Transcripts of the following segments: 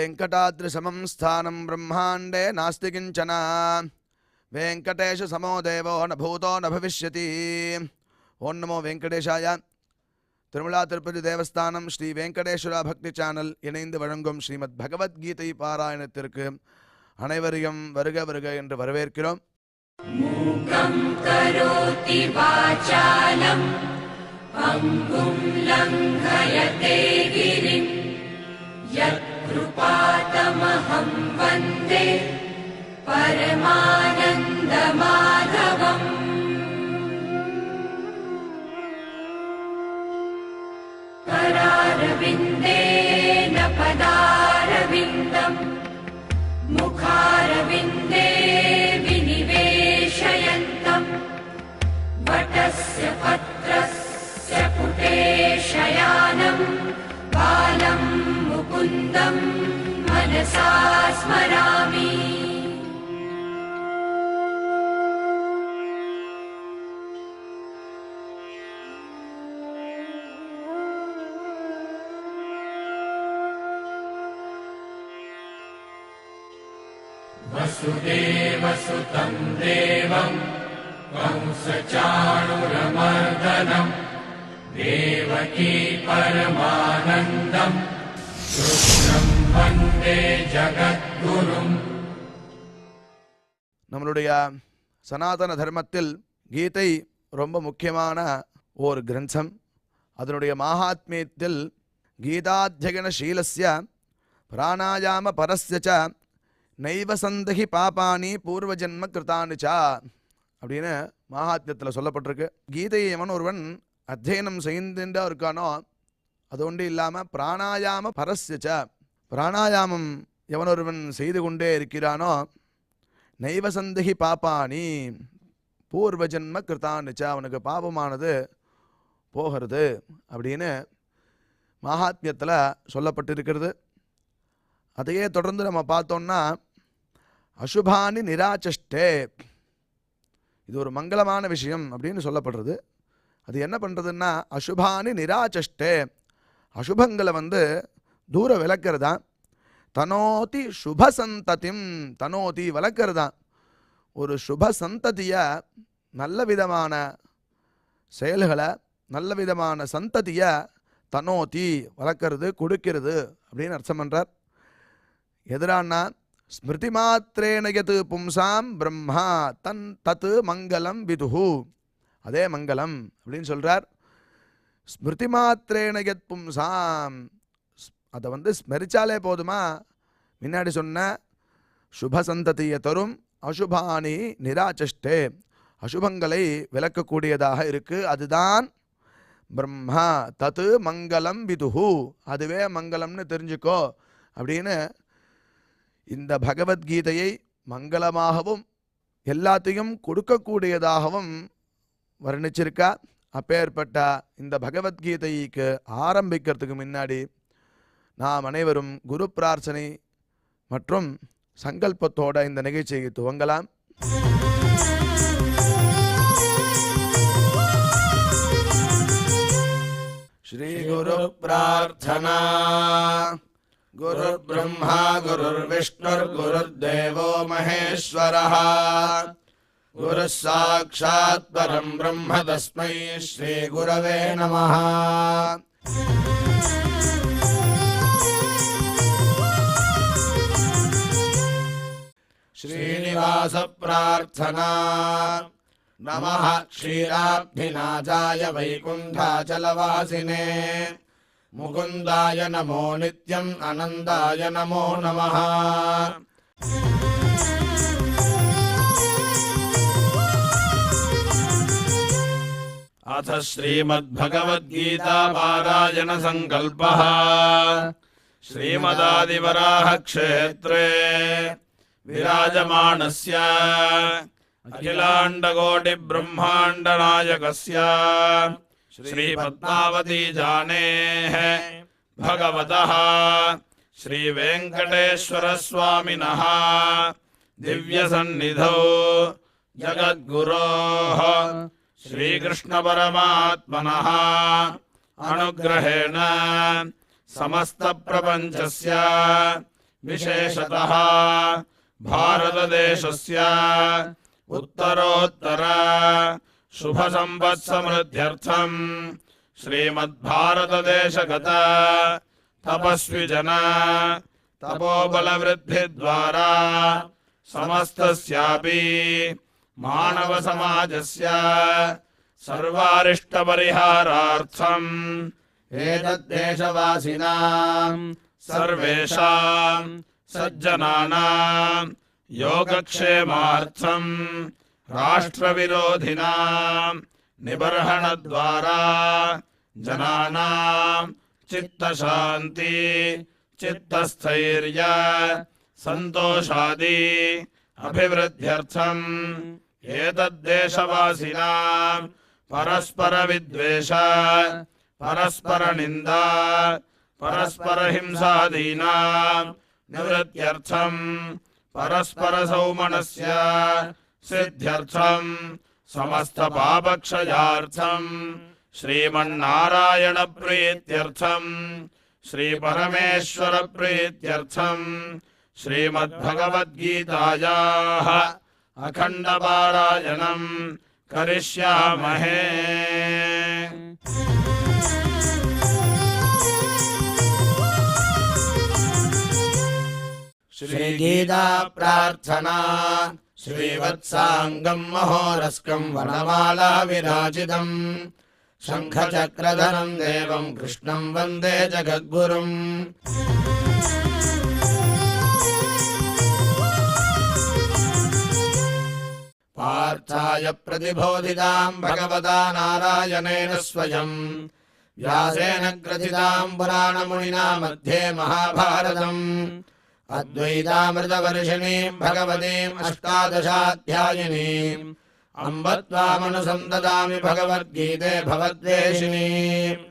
वेङ्कटाद्रिसमं स्थानं ब्रह्माण्डे नास्ति किञ्चन वेङ्कटेशसमो देवो न भूतो न भविष्यति. ओं नमो वेङ्कटेशाय. திருமலா திருப்பதி தேவஸ்தானம் ஸ்ரீ வெங்கடேஸ்வரா பக்தி சேனல் இணைந்து வழங்கும் ஸ்ரீமத் பகவத்கீதை பாராயணத்திற்கு அனைவரையும் வருக வருக என்று வரவேற்கிறோம். மூகம் கரோதி வாசாலம் அங்கும் லங்கயதே கிரிம் யத் கிருபாதமஹம் வந்தே பரமானந்த மாதவம். करारविन्देन पदारविन्दम् मुखारविन्दे विनिवेशयन्तम् वटस्य पत्रस्य पुटे शयानम् बालं मुकुन्दम् मनसा स्मरामि. वसुदेवसुतं देवं कंसचाणूरमर्दनं देवकी परमानन्दं कृष्णं वन्दे जगद्गुरुम्. நம்மளுடைய சனாதன தர்மத்தில் கீதை ரொம்ப முக்கியமான ஒரு கிரந்தம். அதனுடைய மகாத்மியத்தில் கீதாத்யயனசீலஸ்ய பிராணாயாம பரஸ்ய ச நைவ சந்தகி பாபானி பூர்வஜன்ம கிருதானிச்சா அப்படின்னு மகாத்மியத்தில் சொல்லப்பட்டிருக்கு. கீதையை எவன் ஒருவன் அத்தியனம் செய்துட்டா இருக்கானோ அது ஒன்று இல்லாமல் பிராணாயாம பரஸ்யச்ச பிராணாயாமம் எவன் ஒருவன் செய்து கொண்டே இருக்கிறானோ நைவ சந்தகி பாப்பானி பூர்வஜன்ம கிருதானிச்சா அவனுக்கு பாபமானது போகிறது அப்படின்னு மகாத்மியத்தில் சொல்லப்பட்டிருக்கிறது. அதையே தொடர்ந்து நம்ம பார்த்தோம்னா அசுபானி நிராச்சஷ்டே இது ஒரு மங்களமான விஷயம் அப்படின்னு சொல்லப்படுறது. அது என்ன பண்ணுறதுன்னா அசுபானி நிராச்சஷ்டே அசுபங்களை தூர விளக்கிறதா. தனோதி சுபசந்ததிம் தனோதி வளர்க்கிறதா. ஒரு சுப சந்ததியை நல்ல விதமான செயல்களை நல்ல விதமான சந்ததியை தனோதி வளர்க்கறது கொடுக்கிறது அப்படின்னு அர்த்தம் பண்ணுறார். எதிரானா ஸ்மிருதி மாத்திரேன யத் பும்சாம் பிரம்மா தன் தத் மங்களம் விதுஹு அதே மங்களம் அப்படின்னு சொல்கிறார். ஸ்மிருதி மாத்திரேன யத் பும்சாம் அதை ஸ்மரிச்சாலே போதுமா முன்னாடி சொன்ன சுபசந்ததியை தரும். அசுபானி நிராச்சஷ்டே அசுபங்களை விளக்கக்கூடியதாக இருக்குது. அதுதான் பிரம்மா தத்து மங்களம் விதுஹு அதுவே மங்களம்னு தெரிஞ்சுக்கோ அப்படின்னு இந்த பகவத்கீதையை மங்களமாகவும் எல்லாத்தையும் கொடுக்கக்கூடியதாகவும் வர்ணிச்சிருக்கா. அப்பேற்பட்ட இந்த பகவத்கீதைக்கு ஆரம்பிக்கிறதுக்கு முன்னாடி நாம் அனைவரும் குரு பிரார்த்தனை மற்றும் சங்கல்பத்தோட இந்த நிகழ்ச்சியை துவங்கலாம். ஸ்ரீ குரு பிரார்த்தனா. गुरुर्ब्रह्मा गुरुर्विष्णुर्गुरुर्देवो महेश्वरः गुरुः साक्षात् परं ब्रह्म तस्मै श्री गुरवे नमः. श्रीनिवास प्रार्थना. नमः क्षीराब्धिनाथाय वैकुण्ठाचलवासिने मुकुन्दाय नमो नित्यम् आनन्दाय नमो नमः. अथ श्रीमद्भगवद्गीता पारायण संकल्पः. श्रीमदादिवराह क्षेत्रे विराजमानस्य अखिलाण्डकोटि ब्रह्माण्ड नायकस्य श्री पद्मावती जानेः भगवतः श्री वेंकटेश्वर स्वामिनः दिव्य सन्निधौ जगद्गुरोः श्रीकृष्ण परमात्मनः अनुग्रहेण समस्त प्रपंचस्य विशेषतः भारतदेशस्य उत्तरोत्तर शुभसंवत्समृद्ध्यर्थं श्रीमद्भारतदेशगत तपस्विजन तपोबलवृद्धिद्वारा समस्तस्यापि मानवसमाजस्य सर्वारिष्टपरिहारार्थम् एतद्देशवासिनां सर्वेषां सज्जनानां योगक्षेमार्थं राष्ट्रविरोधिनां निबर्हणद्वारा जनानां चित्तशान्ति चित्तस्थैर्य सन्तोषादि अभिवृद्ध्यर्थम् एतद्देशवासिनां परस्परविद्वेष परस्परनिन्दा परस्परहिंसादीनां निवृत्त्यर्थं परस्परसौमनस्य सिद्ध्यर्थं समस्तपापक्षयार्थं श्रीमन्नारायणप्रीत्यर्थं श्रीपरमेश्वरप्रीत्यर्थं श्रीमद्भगवद्गीतायाः अखण्डपारायणं करिष्यामहे। श्रीगीता प्रार्थना श्रीवत्साङ्गं महोरस्कं वनमाला विराजितं शङ्खचक्रधरं देवं कृष्णं वन्दे जगद्गुरुम्। पार्थाय प्रतिबोधितां भगवता नारायणेन स्वयं व्यासेन ग्रथितां पुराणमुनिना मध्ये महाभारतम् अद्वैतामृतवर्षिणीं भगवतीम् अष्टादशाध्यायिनीम् अम्ब त्वामनुसन्ददामि भगवद्गीते भवद्वेषिणीम्।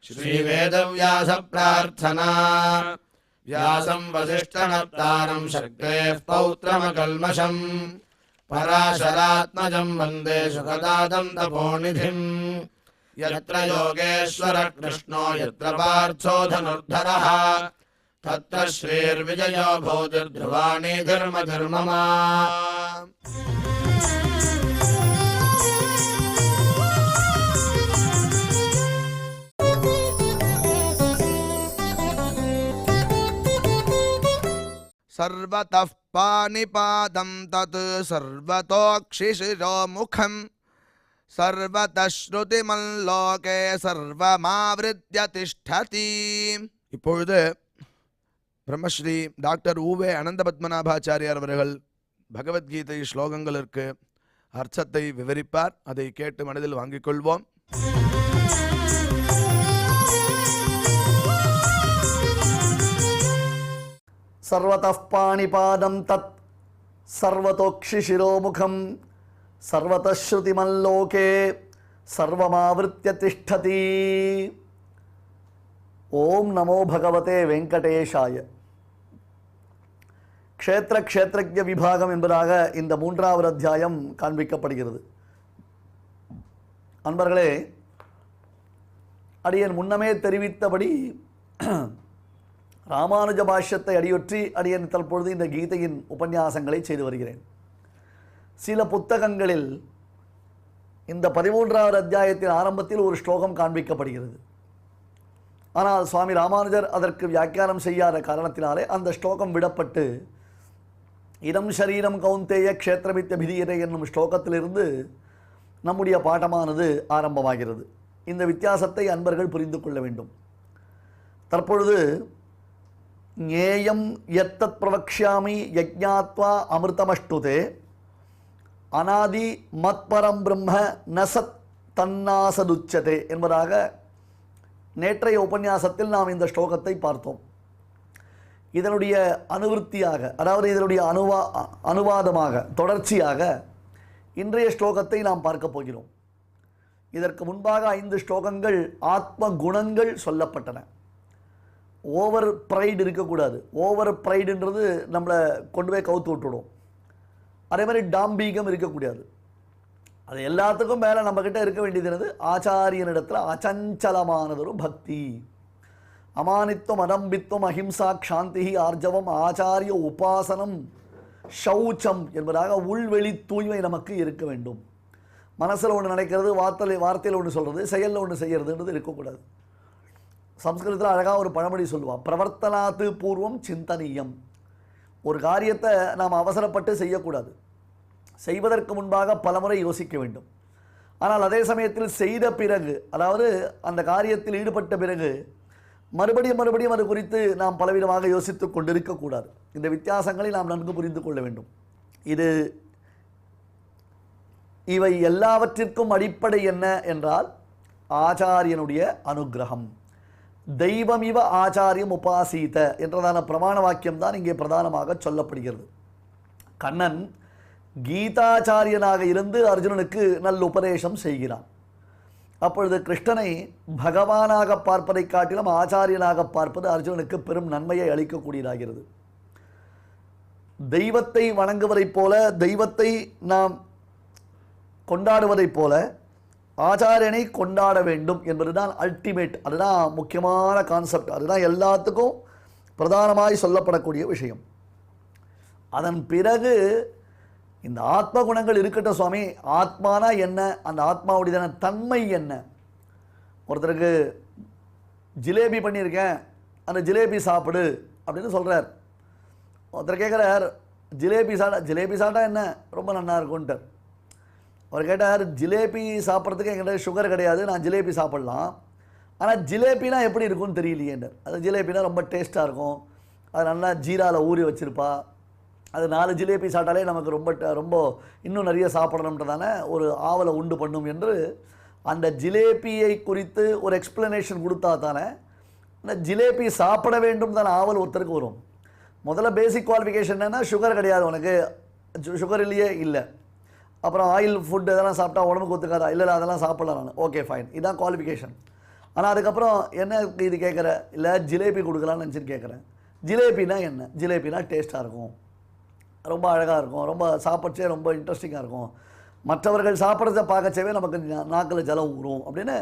श्रीवेदव्यास प्रार्थना व्यासं वसिष्ठनप्तारं शक्तेः पौत्रमकल्मषम् पराशरात्मजं वन्दे सुखदातं तपोनिधिम्। यत्र योगेश्वर कृष्णो यत्र पार्थो धनुर्धरः तत्र श्रीर्विजयो भूतिर्ध्रुवाणि धर्मधर्ममा। सर्वतः पाणिपादं तत् सर्वतोक्षिशिरोमुखम् सर्वतः श्रुतिमल्लोके सर्वमावृत्य तिष्ठति। இப்பொழுது பிரம்மஸ்ரீ டாக்டர் ஊவே அனந்த பத்மநாபாச்சாரியார் அவர்கள் பகவத்கீதை ஸ்லோகங்களுக்கு அர்த்தத்தை விவரிப்பார். அதை கேட்டு மனதில் வாங்கிக் கொள்வோம். सर्वतः पाणिपादं तत् सर्वतोक्षिशिरोमुखं सर्वतः श्रुतिमल्लोके सर्वमावृत्य तिष्ठति। ओम नमो भगवते वेंकटेशाय. क्षेत्र क्षेत्रज्ञ विभागम என்பதாக இந்த மூன்றாவது அத்தியாயம் காண்பிக்கப்படுகிறது. அன்பர்களே, அடியேன் முன்னமே தெரிவித்தபடி ராமானுஜ பாஷ்யத்தை அடியொற்றி அடியேன் தற்பொழுது இந்த கீதையின் உபன்யாசங்களை செய்து வருகிறேன். சில புத்தகங்களில் இந்த 13வது அத்தியாயத்தின் ஆரம்பத்தில் ஒரு ஸ்லோகம் காண்பிக்கப்படுகிறது. ஆனால் சுவாமி ராமானுஜர் அதற்கு வியாக்கியானம் செய்யாத காரணத்தினாலே அந்த ஸ்லோகம் விடப்பட்டு இதம் ஷரீரம் கௌந்தேய க்ஷேத்ரமித்ய பிதீயதே என்னும் ஸ்லோகத்திலிருந்து நம்முடைய பாடமானது ஆரம்பமாகிறது. இந்த வித்தியாசத்தை அன்பர்கள் புரிந்து கொள்ள வேண்டும். தற்பொழுது ஞேயம் யத்தத் பிரவக்ஷ்யாமி யஜ்ஞாத்வா அமிர்தமஷ்டுதே அநாதி மத்பரம் பிரம்ம நசத் தன்னாசதுச்சதே என்பதாக நேற்றைய உபன்யாசத்தில் நாம் இந்த ஸ்லோகத்தை பார்த்தோம். இதனுடைய அனுவருத்தியாக, அதாவது இதனுடைய அனுவாதமாக தொடர்ச்சியாக இன்றைய ஸ்லோகத்தை நாம் பார்க்க போகிறோம். இதற்கு முன்பாக 5 ஸ்லோகங்கள் ஆத்ம குணங்கள் சொல்லப்பட்டன. ஓவர் ப்ரைடு இருக்கக்கூடாது. ஓவர் ப்ரைடுன்றது நம்மளை கொண்டு போய் கவுத்து விட்டுடும். அதே மாதிரி டாம்பீகம் இருக்கக்கூடாது. அது எல்லாத்துக்கும் மேலே நம்மக்கிட்ட இருக்க வேண்டியது ஆச்சாரியனிடத்தில் அச்சஞ்சலமானதொரு பக்தி. அமானித்துவம், அதம்பித்துவம், அஹிம்சா, சாந்தி, ஆர்ஜவம், ஆச்சாரிய உபாசனம், சௌச்சம் என்பதாக உள்வெளி தூய்மை நமக்கு இருக்க வேண்டும். மனசில் ஒன்று நினைக்கிறது, வார்த்தையில் ஒன்று சொல்கிறது, செயலில் ஒன்று செய்கிறதுன்றது இருக்கக்கூடாது. சம்ஸ்கிருதத்தில் அழகாக ஒரு பழமொழி சொல்லுவாள், பிரவர்த்தனாத்து பூர்வம் சிந்தனீயம். ஒரு காரியத்தை நாம் அவசரப்பட்டு செய்யக்கூடாது. செய்வதற்கு முன்பாக பலமுறை யோசிக்க வேண்டும். ஆனால் அதே சமயத்தில் செய்த பிறகு, அதாவது அந்த காரியத்தில் ஈடுபட்ட பிறகு மறுபடியும் அது குறித்து நாம் பலவிதமாக யோசித்து கொண்டிருக்கக்கூடாது. இந்த வித்தியாசங்களை நாம் நன்கு புரிந்து கொள்ள வேண்டும். இவை எல்லாவற்றிற்கும் அடிப்படை என்ன என்றால் ஆச்சாரியனுடைய அனுகிரகம். தெய்வமிவ ஆச்சாரியம் உபாசீத என்றதான பிரமாண வாக்கியம் தான் இங்கே பிரதானமாக சொல்லப்படுகிறது. கண்ணன் கீதாச்சாரியனாக இருந்து அர்ஜுனனுக்கு நல்ல உபதேசம் செய்கிறான். அப்பொழுது கிருஷ்ணனை பகவானாக பார்ப்பதை காட்டிலும் ஆச்சாரியனாக பார்ப்பது அர்ஜுனனுக்கு பெரும் நன்மையை அளிக்கக்கூடியதாகிறது. தெய்வத்தை வணங்குவதைப் போல, தெய்வத்தை நாம் கொண்டாடுவதைப் போல ஆச்சாரியனை கொண்டாட வேண்டும் என்பதுதான் அல்டிமேட். அதுதான் முக்கியமான கான்செப்ட். அதுதான் எல்லாத்துக்கும் பிரதானமாய் சொல்லப்படக்கூடிய விஷயம். அதன் பிறகு இந்த ஆத்ம குணங்கள் இருக்கட்டும் சுவாமி, ஆத்மானா என்ன, அந்த ஆத்மாவுடைய தன்மை என்ன. ஒருத்தருக்கு ஜிலேபி பண்ணியிருக்கேன், அந்த ஜிலேபி சாப்பிடு அப்படின்னு சொல்கிறார். ஒருத்தர் கேட்குறார், ஜிலேபி சாப்பிட்டா என்ன ரொம்ப நல்லா இருக்கும்ன்ட்டார். அவர் கேட்டார், ஜிலேபி சாப்பிட்றதுக்கு என்கிட்ட சுகர் கிடையாது, நான் ஜிலேபி சாப்பிட்லாம், ஆனால் ஜிலேபினா எப்படி இருக்கும்னு தெரியலையேன்றார். அது ஜிலேபினா ரொம்ப டேஸ்ட்டாக இருக்கும், அது நல்லா ஜீராவில் ஊறி வச்சுருப்பா, அது 4 ஜிலேபி சாப்பிட்டாலே நமக்கு ரொம்ப இன்னும் நிறைய சாப்பிடணுன்றதான ஒரு ஆவலை உண்டு பண்ணும் என்று அந்த ஜிலேபியை குறித்து ஒரு எக்ஸ்பிளனேஷன் கொடுத்தா தானே அந்த ஜிலேபி சாப்பிட வேண்டும் தானே ஆவல் ஒருத்தருக்கு வரும். முதல்ல பேசிக் குவாலிஃபிகேஷன் என்னென்னா சுகர் கிடையாது, உனக்கு சுகர் இல்லையே, இல்லை. அப்புறம் ஆயில் ஃபுட் எதெல்லாம் சாப்பிட்டா உடம்புக்கு ஒத்துக்காதா, இல்லை அதெல்லாம் சாப்பிடலாம் நான், ஓகே ஃபைன், இதுதான் குவாலிஃபிகேஷன். ஆனால் அதுக்கப்புறம் என்ன இது கேட்குற, இல்லை ஜிலேபி கொடுக்கலான்னு நினச்சிட்டு கேட்குறேன். ஜிலேபினா என்ன, ஜிலேபினா டேஸ்ட்டாக இருக்கும், ரொம்ப அழகாக இருக்கும், ரொம்ப சாப்பிட்சே ரொம்ப இன்ட்ரெஸ்டிங்காக இருக்கும், மற்றவர்கள் சாப்பிட்றத பார்க்கச்சவே நமக்கு நாக்கில் ஜலம் ஊறும் அப்படின்னு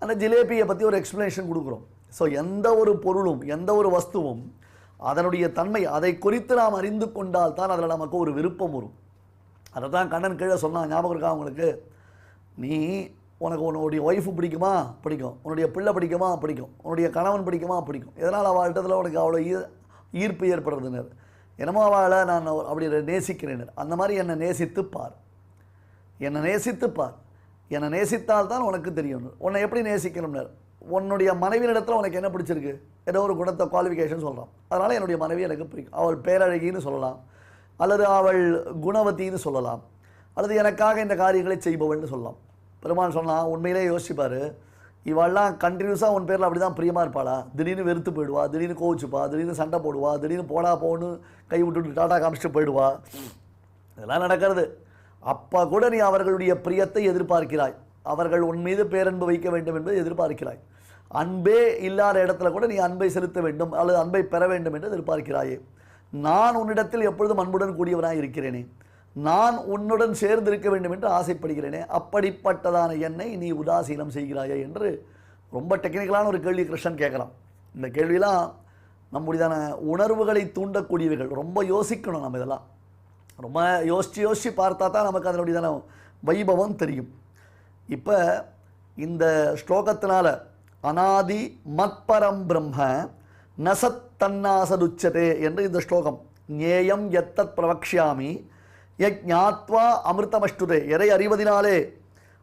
அந்த ஜிலேபியை பற்றி ஒரு எக்ஸ்ப்ளனேஷன் கொடுக்குறோம். ஸோ எந்த ஒரு பொருளும் எந்த ஒரு வஸ்துவும் அதனுடைய தன்மை அதை குறித்து நாம் அறிந்து கொண்டால் தான் அதில் நமக்கு ஒரு விருப்பம் வரும். அதை தான் கண்ணன் கீழே சொன்னான், ஞாபகம் இருக்கா உங்களுக்கு? உனக்கு உன்னுடைய ஒய்ஃபு பிடிக்குமா, பிடிக்கும், உன்னுடைய பிள்ளை பிடிக்குமா, பிடிக்கும், உன்னுடைய கணவன் பிடிக்குமா, பிடிக்கும். எதனால் அவள்கிட்டத்தில் உனக்கு அவ்வளோ ஈர்ப்பு ஏற்படுறதுனர், என்னமோ அவளை நான் அப்படி நேசிக்கிறேன். அந்த மாதிரி என்னை நேசித்துப்பார், என்னை நேசித்துப்பார், என்னை நேசித்தால்தான் உனக்கு தெரியும் உன்னை எப்படி நேசிக்கணும்னார். உன்னுடைய மனைவியிடத்தில் உனக்கு என்ன பிடிச்சிருக்கு, ஏதோ ஒரு குணத்தை குவாலிஃபிகேஷன் சொல்கிறான், அதனால் என்னுடைய மனைவி எனக்கு பிடிக்கும். அவள் பேரழகின்னு சொல்லலாம், அல்லது அவள் குணவத்தின்னு சொல்லலாம், அல்லது எனக்காக இந்த காரியங்களை செய்பவள்னு சொல்லலாம். பெருமான் சொன்னால் உண்மையிலே யோசிப்பார், இவெல்லாம் கண்டினியூஸாக உன் பேரில் அப்படி தான் பிரியமாக இருப்பாளா, திடீர்னு வெறுத்து போயிடுவா, திடீர்னு கோவிச்சுப்பா, திடீர்னு சண்டை போடுவா, திடீர்னு போடா போன்னு கை விட்டுட்டு டாட்டா காமிச்சிட்டு போயிடுவா, இதெல்லாம் நடக்கிறது. அப்போ கூட நீ அவர்களுடைய பிரியத்தை எதிர்பார்க்கிறாய், அவர்கள் உன் மீது பேரன்பு வைக்க வேண்டும் என்பதை எதிர்பார்க்கிறாய். அன்பே இல்லாத இடத்துல கூட நீ அன்பை செலுத்த வேண்டும் அல்லது அன்பை பெற வேண்டும் என்று எதிர்பார்க்கிறாயே. நான் உன்னிடத்தில் எப்பொழுதும் அன்புடன் கூடியவனாக இருக்கிறேனே, நான் உன்னுடன் சேர்ந்திருக்க வேண்டும் என்று ஆசைப்படுகிறேனே, அப்படிப்பட்டதான என்னை நீ உதாசீனம் செய்கிறாயே என்று ரொம்ப டெக்னிக்கலான ஒரு கேள்வி கிருஷ்ணன் கேட்கலாம். இந்த கேள்வியெல்லாம் நம்முடையதான உணர்வுகளை தூண்டக்கூடியவைகள். ரொம்ப யோசிக்கணும், நம்ம இதெல்லாம் ரொம்ப யோசித்து பார்த்தா தான் நமக்கு அதனுடையதான வைபவம் தெரியும். இப்போ இந்த ஸ்லோகத்தினால அநாதி மத்பரம் பிரம்ம நசத் தன்னாசதுச்சதே என்று இந்த ஸ்லோகம், ஞேயம் எத்தத் பிரவக்ஷாமி யஜ்ஞாத்வா அமிர்தமஷ்டுதே, எதை அறிவதினாலே,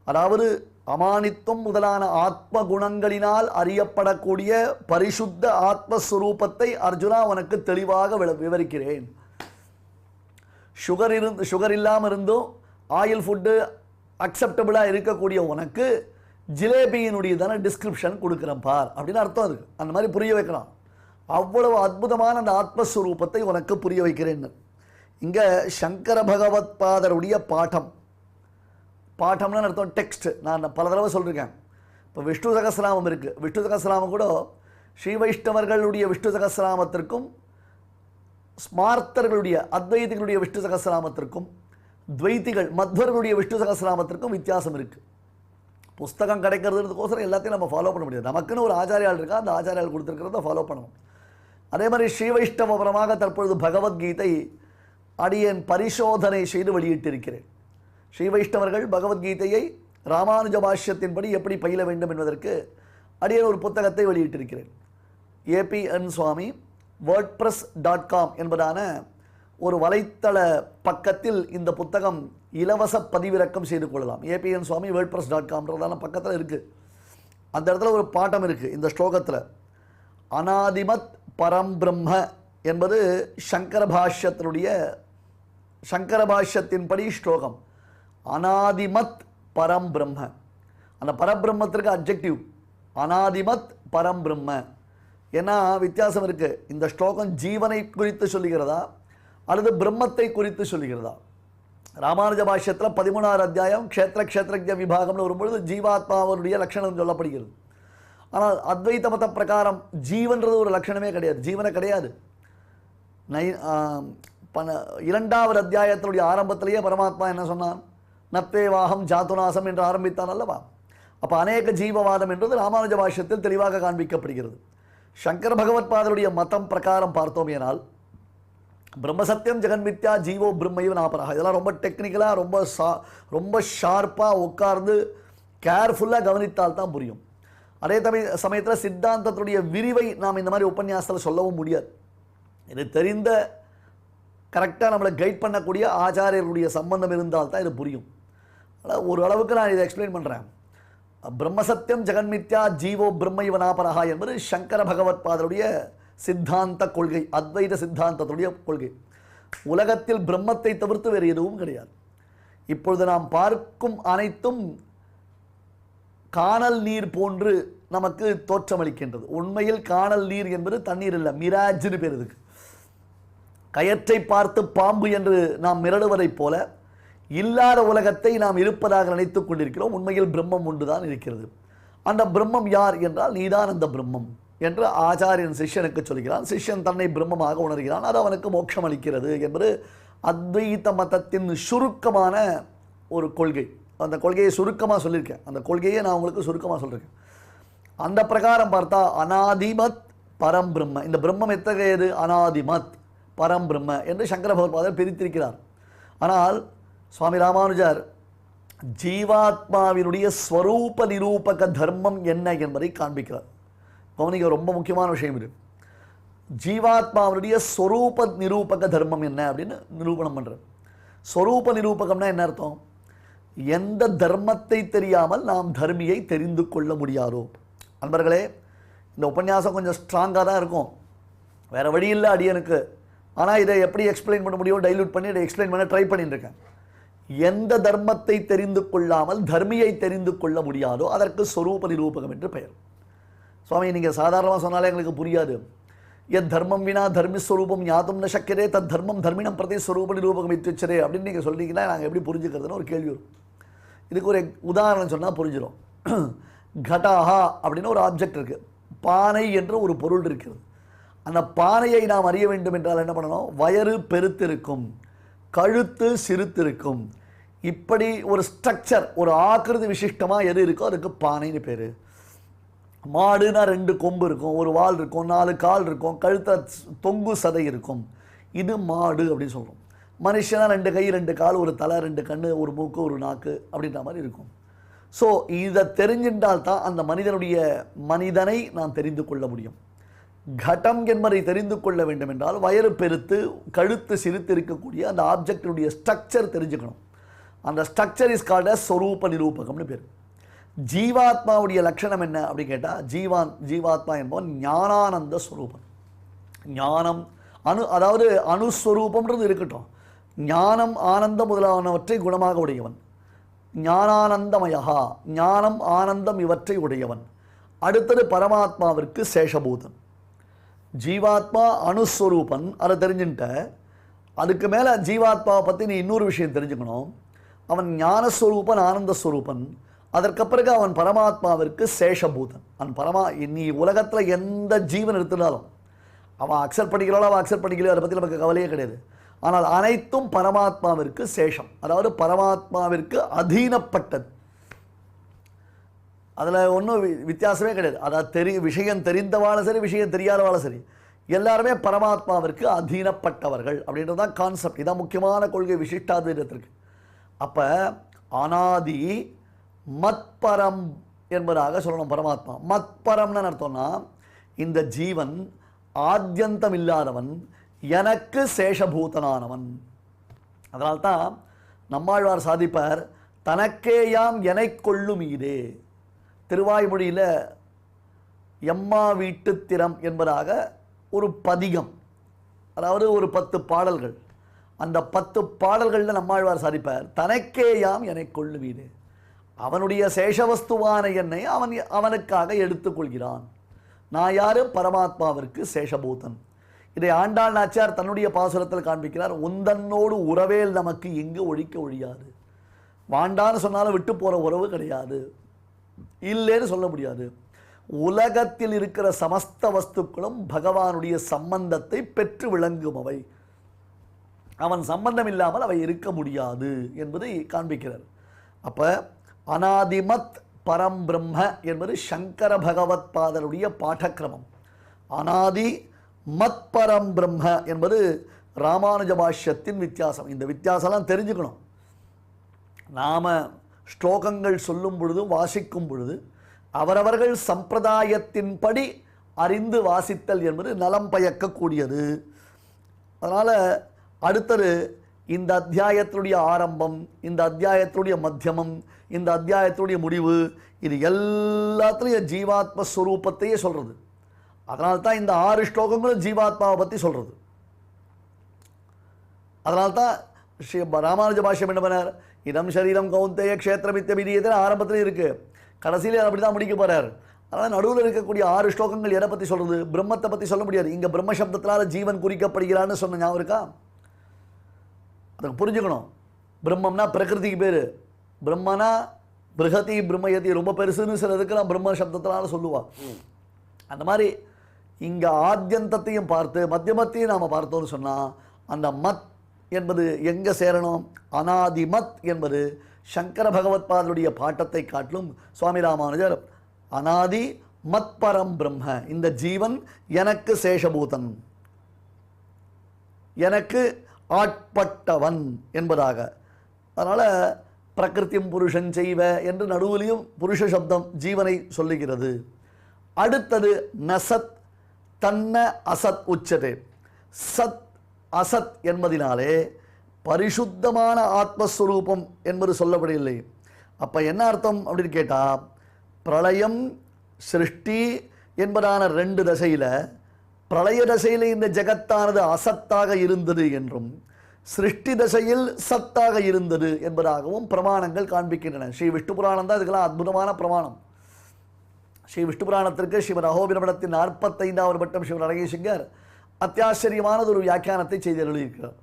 அதாவது அமானித்துவம் முதலான ஆத்ம குணங்களினால் அறியப்படக்கூடிய பரிசுத்த ஆத்மஸ்வரூபத்தை அர்ஜுனா உனக்கு தெளிவாக விவரிக்கிறேன். சுகர் இல்லாமல் இருந்தும் ஆயில் ஃபுட்டு அக்செப்டபிளாக இருக்கக்கூடிய உனக்கு ஜிலேபியினுடையதான டிஸ்கிரிப்ஷன் கொடுக்குறேன் பார் அப்படின்னு அர்த்தம் இருக்குது. அந்த மாதிரி புரிய வைக்கலாம். அவ்வளவு அற்புதமான அந்த ஆத்மஸ்வரூபத்தை உனக்கு புரிய வைக்கிறேன்னு. இங்கே சங்கர பகவத் பாதருடைய பாட்டம்னு அர்த்தம் டெக்ஸ்ட். நான் பல தடவை சொல்லியிருக்கேன். இப்போ விஷ்ணு சகஸ்ரநாமம் இருக்குது. விஷ்ணு சகஸ்ரநாமம் கூட ஸ்ரீ வைஷ்ணவர்களுடைய விஷ்ணு சகஸ்ரநாமத்திற்கும் ஸ்மார்த்தர்களுடைய அத்வைதிகளுடைய விஷ்ணு சகஸ்ரநாமத்திற்கும் துவைத்திகள் மத்வர்களுடைய விஷ்ணு சகஸ்ரநாமத்திற்கும் வித்தியாசம் இருக்குது. புஸ்தகம் கிடைக்கிறதுக்கோசரம் எல்லாத்தையும் நம்ம ஃபாலோ பண்ண முடியாது. நமக்குன்னு ஒரு ஆச்சாரியால் இருக்கா, அந்த ஆச்சாரியால் கொடுத்துருக்கிறத ஃபாலோ பண்ணணும். அதே மாதிரி ஸ்ரீ வைஷ்ணவபரமாக தற்பொழுது பகவத்கீதை அடியேன் பரிசோதனை செய்து வெளியிட்டிருக்கிறேன். ஸ்ரீ வைஷ்ணவர்கள் பகவத்கீதையை ராமானுஜ பாஷ்யத்தின்படி எப்படி பயில வேண்டும் என்பதற்கு அடியேன் ஒரு புத்தகத்தை வெளியிட்டிருக்கிறேன். APN சுவாமி wordpress.com என்பதான ஒரு வலைத்தள பக்கத்தில் இந்த புத்தகம் இலவச பதிவிறக்கம் செய்து கொள்ளலாம். APN சுவாமி wordpress.comன்றதான பக்கத்தில் இருக்குது. அந்த இடத்துல ஒரு பாட்டம் இருக்குது. இந்த ஸ்லோகத்தில் அநாதிமத் பரம்பிரம்ம என்பது சங்கர பாஷ்யத்தின்படி ஸ்லோகம். அநாதிமத் பரம்பிரம்ம, அந்த பரபிரம்மத்திற்கு அப்ஜெக்டிவ் அநாதிமத் பரம்பிரம்ம. ஏன்னா வித்தியாசம் இருக்குது. இந்த ஸ்லோகம் ஜீவனை குறித்து சொல்லுகிறதா அல்லது பிரம்மத்தை குறித்து சொல்லுகிறதா? ராமானுஜ பாஷ்யத்தில் 13வது அத்தியாயம் க்ஷேத்திரஜ விபாகம்னு வரும்பொழுது ஜீவாத்மாவனுடைய லட்சணம் சொல்லப்படுகிறது. ஆனால் அத்வைத மத பிரகாரம் ஜீவன்றது ஒரு லட்சணமே கிடையாது, ஜீவனை கிடையாது. 2வது அத்தியாயத்தினுடைய ஆரம்பத்திலேயே பரமாத்மா என்ன சொன்னான்? நத்தேவாகம் ஜாத்துநாசம் என்று ஆரம்பித்தான் அல்லவா? அப்போ அநேக ஜீவவாதம் என்றது ராமானுஜ பாஷ்யத்தில் தெளிவாக காண்பிக்கப்படுகிறது. சங்கர பகவத்பாதருடைய மதம் பிரகாரம் பார்த்தோமேனால் பிரம்மசத்தியம் ஜெகன்மித்யா ஜீவோ பிரம்மையோ நாபரஹா, இதெல்லாம் ரொம்ப டெக்னிக்கலாக ரொம்ப ஷார்ப்பாக உட்கார்ந்து கேர்ஃபுல்லாக கவனித்தால் தான் புரியும். அதே சமயத்தில் சித்தாந்தத்துடைய விரிவை நாம் இந்த மாதிரி உபன்யாசத்தில் சொல்லவும் முடியாது. இது தெரிந்த கரெக்டாக நம்மளை கைட் பண்ணக்கூடிய ஆச்சாரியர்களுடைய சம்பந்தம் இருந்தால் தான் இது புரியும். ஒரு அளவுக்கு நான் இதை எக்ஸ்பிளைன் பண்ணுறேன். பிரம்மசத்தியம் ஜெகன்மித்யா ஜீவோ பிரம்மைவ நாபரஹா என்பது சங்கர பகவத்பாதருடைய சித்தாந்த கொள்கை, அத்வைத சித்தாந்தத்துடைய கொள்கை. உலகத்தில் பிரம்மத்தை தவிர்த்து வேறு எதுவும் கிடையாது. இப்பொழுது நாம் பார்க்கும் அனைத்தும் காணல் நீர் போன்று நமக்கு தோற்றமளிக்கின்றது. உண்மையில் காணல் நீர் என்பது தண்ணீர் இல்லை, மிராஜ்னு பேர் இதுக்கு. கயற்றை பார்த்து பாம்பு என்று நாம் மிரளுவதைப் போல இல்லாத உலகத்தை நாம் இருப்பதாக நினைத்துக் கொண்டிருக்கிறோம். உண்மையில் பிரம்மம் ஒன்றுதான் இருக்கிறது. அந்த பிரம்மம் யார் என்றால் நீதான் அந்த பிரம்மம் என்று ஆச்சாரியன் சிஷ்யனுக்கு சொல்கிறான். சிஷ்யன் தன்னை பிரம்மமாக உணர்கிறான். அது அவனுக்கு மோட்சம் அளிக்கிறது என்பது அத்வைத மதத்தின் சுருக்கமான ஒரு கொள்கை. அந்த கொள்கையை சுருக்கமாக சொல்லியிருக்கேன். அந்த கொள்கையை நான் உங்களுக்கு சுருக்கமாக சொல்லியிருக்கேன். அந்த பிரகாரம் பார்த்தா அநாதிமத் பரம்பிரம்ம, இந்த பிரம்மம் எத்தகையது? அநாதிமத் பரம்பிரம்ம என்று சங்கர பகவத்பாதர் பிரித்திருக்கிறார். ஆனால் சுவாமி ராமானுஜர் ஜீவாத்மாவினுடைய ஸ்வரூப நிரூபக தர்மம் என்ன என்பதை காண்பிக்கிறார். கவனிக்க, ரொம்ப முக்கியமான விஷயம் இது. ஜீவாத்மாவினுடைய ஸ்வரூப நிரூபக தர்மம் என்ன அப்படின்னு நிரூபணம் பண்ணுறார். ஸ்வரூப நிரூபகம்னா என்ன அர்த்தம்? எந்த தர்மத்தை தெரியாமல் நாம் தர்மியை தெரிந்து கொள்ள முடியாதோ. அன்பர்களே, இந்த உபன்யாசம் கொஞ்சம் ஸ்ட்ராங்காக தான் இருக்கும், வேறு வழி இல்லை அடியனுக்கு. ஆனால் இதை எப்படி எக்ஸ்பிளைன் பண்ண முடியும்? டைல்யூட் பண்ணி இதை எக்ஸ்பிளைன் பண்ண ட்ரை பண்ணிட்டு இருக்கேன். எந்த தர்மத்தை தெரிந்து கொள்ளாமல் தர்மியை தெரிந்து கொள்ள முடியாதோ அதற்கு ஸ்வரூப நிரூபகம் என்று பெயர். சுவாமி, நீங்கள் சாதாரணமாக சொன்னாலே எங்களுக்கு புரியாது. எத் தர்மம் வினா தர்மிஸ்வரூபம் யாதும் ந சக்கியதே தத் தர்மம் தர்மினம் பிரதி ஸ்வரூப நிரூபகம் இத்தியுச்சதே அப்படின்னு நீங்கள் சொல்கிறீங்கன்னா நாங்கள் எப்படி புரிஞ்சுக்கிறதுன்னு ஒரு கேள்வி வரும். இதுக்கு ஒரு உதாரணம் சொன்னால் புரிஞ்சிடும். கடாஹா அப்படின்னு ஒரு ஆப்ஜெக்ட் இருக்குது, பானை என்று ஒரு பொருள் இருக்கிறது. அந்த பானையை நாம் அறிய வேண்டும் என்றால் என்ன பண்ணணும்? வயறு பெருத்திருக்கும், கழுத்து சிறுத்திருக்கும், இப்படி ஒரு ஸ்ட்ரக்சர், ஒரு ஆக்கிருதி விசிஷ்டமாக எது இருக்கோ அதுக்கு பானைன்னு பேர். மாடுனா 2 கொம்பு இருக்கும், ஒரு வால் இருக்கும், 4 கால் இருக்கும், கழுத்தில் தொங்கு சதை இருக்கும், இது மாடு அப்படின்னு சொல்கிறோம். மனுஷனா 2 கை 2 கால், ஒரு தலை 2 கண், ஒரு மூக்கு ஒரு நாக்கு அப்படின்ற மாதிரி இருக்கும். ஸோ இதை தெரிஞ்சின்றால் தான் அந்த மனிதனை நாம் தெரிந்து கொள்ள முடியும். கடம் என்பதை தெரிந்து கொள்ள வேண்டும் என்றால் வயறு பெருத்து கழுத்து சிரித்து இருக்கக்கூடிய அந்த ஆப்ஜெக்டினுடைய ஸ்ட்ரக்சர் தெரிஞ்சுக்கணும். அந்த ஸ்ட்ரக்சர் இஸ் கால்ட் அஸ் ஸ்வரூப நிரூபகம்னு பேர். ஜீவாத்மாவுடைய லட்சணம் என்ன அப்படின்னு கேட்டால், ஜீவாத்மா என்பவன் ஞானானந்த ஸ்வரூபம். ஞானம் அதாவது அணுஸ்வரூபம்ன்றது இருக்கட்டும், ஞானம் ஆனந்தம் முதலானவற்றை குணமாக உடையவன். ஞானானந்தமயா, ஞானம் ஆனந்தம் இவற்றை உடையவன். அடுத்தது பரமாத்மாவிற்கு சேஷபூதன். ஜீவாத்மா அணுஸ்வரூபன், அதை தெரிஞ்சுட்ட. அதுக்கு மேலே ஜீவாத்மாவை பற்றி நீ இன்னொரு விஷயம் தெரிஞ்சுக்கணும். அவன் ஞானஸ்வரூபன், ஆனந்தஸ்வரூபன். அதற்கு பிறகு அவன் பரமாத்மாவிற்கு சேஷபூதன். நீ உலகத்தில் எந்த ஜீவன் எடுத்துனாலும் அவன் அக்செப்ட் பண்ணிக்கிறாளோ அவன் அக்செப்ட் பண்ணிக்கலையோ அதை பற்றி நமக்கு கவலையே கிடையாது. ஆனால் அனைத்தும் பரமாத்மாவிற்கு சேஷம், அதாவது பரமாத்மாவிற்கு அதீனப்பட்டது. அதில் ஒன்றும் வித்தியாசமே கிடையாது. அதாவது விஷயம் தெரிந்தவாளும் சரி, விஷயம் தெரியாதவாளும் சரி, எல்லாருமே பரமாத்மாவிற்கு அதீனப்பட்டவர்கள் அப்படின்றது தான் கான்செப்ட். இதான் முக்கியமான கொள்கை விசிஷ்டாத்வைதத்திற்கு. அப்போ அனாதி மத்பரம் என்பதாக சொல்லணும். பரமாத்மா மத்பரம்னு அர்த்தம்னா இந்த ஜீவன் ஆத்யந்தம் இல்லாதவன், எனக்கு சேஷபூதனானவன். அதனால்தான் நம்மாழ்வார் சாதிப்பார், தனக்கேயாம் எனை கொள்ளும் ஈதே. திருவாய்மொழியில் எம்மா வீட்டு திறம் என்பதாக ஒரு பதிகம், அதாவது ஒரு 10 பாடல்கள். அந்த 10 பாடல்களில் நம்மாழ்வார் சாதிப்பார், தனக்கேயாம் எனை கொள்ளும் ஈதே. அவனுடைய சேஷவஸ்துவான என்னை அவனுக்காக எடுத்துக்கொள்கிறான். நான் யாரு? பரமாத்மாவிற்கு சேஷபூதன். இதை ஆண்டாள் நாச்சியார் தன்னுடைய பாசுரத்தில் காண்பிக்கிறார். உந்தன்னோடு உறவேல் நமக்கு எங்கு ஒழிக்க ஒழியாது. வாண்டான்னு சொன்னாலும் விட்டு போகிற உறவு கிடையாது, இல்லைன்னு சொல்ல முடியாது. உலகத்தில் இருக்கிற சமஸ்த வஸ்துக்களும் பகவானுடைய சம்பந்தத்தை பெற்று விளங்கும் அவை. அவன் சம்பந்தம் இல்லாமல் அவை இருக்க முடியாது என்பதை காண்பிக்கிறார். அப்போ அனாதிமத் பரம் பிரம்ம என்பது சங்கர பகவத் பாதருடைய பாடக்கிரமம். அனாதி மத் பரம் பிரம்ம என்பது ராமானுஜ பாஷ்யத்தின் வித்தியாசம். இந்த வித்தியாசம்லாம் தெரிஞ்சுக்கணும். நாம ஸ்லோகங்கள் சொல்லும் பொழுதும் வாசிக்கும் பொழுது அவரவர்கள் சம்பிரதாயத்தின்படி அறிந்து வாசித்தல் என்பது நலம் பயக்கக்கூடியது. அதனால் அடுத்தது இந்த அத்தியாயத்தினுடைய ஆரம்பம், இந்த அத்தியாயத்தினுடைய மத்தியமம், இந்த அத்தியாயத்தினுடைய முடிவு, இது எல்லாத்துலேயும் ஜீவாத்ம ஸ்வரூபத்தையே சொல்கிறது. அதனால்தான் இந்த 6 ஸ்லோகங்களும் ஜீவாத்மாவை பற்றி சொல்கிறது. அதனால்தான் ஸ்ரீ ராமானுஜ பாஷ்யம் என்ன பண்ணார், இதம் சரீரம் கௌந்தேய க்ஷேத்திரமித்ய விதியத்தில் ஆரம்பத்தில் இருக்குது, கடைசியில் அப்படி தான் முடிக்க போகிறார். அதனால் நடுவில் இருக்கக்கூடிய 6 ஸ்லோகங்கள் எதை பற்றி சொல்கிறது? பிரம்மத்தை பற்றி சொல்ல முடியாது. இங்கே பிரம்ம சப்தத்தினால ஜீவன் குறிக்கப்படுகிறான்னு சொன்ன ஞாபகம் இருக்கா? அதுக்கு புரிஞ்சுக்கணும். பிரம்மம்னா பிரகிருதிக்கு பேர், பிரம்மனா பிருகதி பிரம்மயதி, ரொம்ப பெருசுன்னு சிலதுக்கெல்லாம் பிரம்ம சப்தத்தினால சொல்லுவாள். அந்த மாதிரி இங்கே ஆத்யந்தத்தையும் பார்த்து மத்தியமத்தையும் நாம் பார்த்தோம்னு சொன்னால் அந்த மத் என்பது எங்கே சேரணும்? அனாதி மத் என்பது சங்கர பகவத் பாதருடைய பாட்டத்தை காட்டிலும் சுவாமி ராமானுஜர் அனாதி மத் பரம் பிரம்ம, இந்த ஜீவன் எனக்கு சேஷபூதன், எனக்கு ஆட்பட்டவன் என்பதாக. அதனால் பிரகிருத்தியும் புருஷன் செய்வ என்று நடுவிலையும் புருஷ சப்தம் ஜீவனை சொல்லுகிறது. அடுத்தது நசத் தன்ன அசத் உச்சதே. சத் அசத் என்பதினாலே பரிசுத்தமான ஆத்மஸ்வரூபம் என்பது சொல்லப்படவில்லை. அப்போ என்ன அர்த்தம் அப்படின்னு கேட்டால், பிரளயம் சிருஷ்டி என்பதான 2 தசையில், பிரளய தசையில் இந்த ஜெகத்தானது அசத்தாக இருந்தது என்றும் சிருஷ்டி தசையில் சத்தாக இருந்தது என்பதாகவும் பிரமாணங்கள் காண்பிக்கின்றன. ஸ்ரீ விஷ்ணு புராணம் தான் இதுக்கெல்லாம் அற்புதமான பிரமாணம். ஸ்ரீ விஷ்ணு புராணத்திற்கு ஸ்ரீமத் அகோபிரமணத்தின் 45வது பட்டம் ஸ்ரீ ரங்கேசிங்கர் அத்தியாச்சரியமானது ஒரு வியாக்கியானத்தை செய்து எழுதியிருக்கிறார்.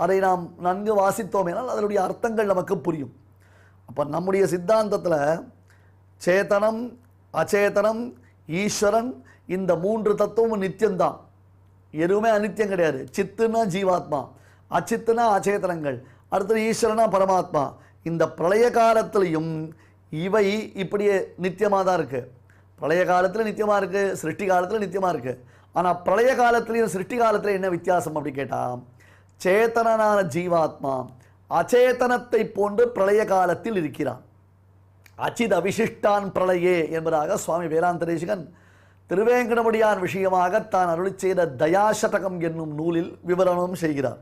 அதை நாம் நன்கு வாசித்தோமேனால் அதனுடைய அர்த்தங்கள் நமக்கு புரியும். அப்போ நம்முடைய சித்தாந்தத்தில் சேதனம், அச்சேதனம், ஈஸ்வரன், இந்த 3 தத்துவமும் நித்தியம்தான், எதுவுமே அநித்தியம் கிடையாது. சித்துனா ஜீவாத்மா, அச்சித்துனா அச்சேதனங்கள், அடுத்தது ஈஸ்வரனா பரமாத்மா. இந்த பிரளய காலத்திலையும் இவை இப்படியே நித்தியமாக தான் இருக்குது. பிரளய காலத்தில் நித்தியமாக இருக்குது, சிருஷ்டி காலத்தில் நித்தியமாக இருக்குது. ஆனால் பிரளய காலத்திலையும் சிருஷ்டி காலத்தில் என்ன வித்தியாசம் அப்படி கேட்டால், சேத்தனான ஜீவாத்மா அச்சேதனத்தை போன்று பிரளய காலத்தில் இருக்கிறான். அச்சித் அவிசிஷ்டான் பிரளயே என்பதாக சுவாமி வேதாந்த தேசிகன் திருவேங்கடமுடியான் விஷயமாக தான் அருளி செய்த தயாசதகம் என்னும் நூலில் விவரணம் செய்கிறார்.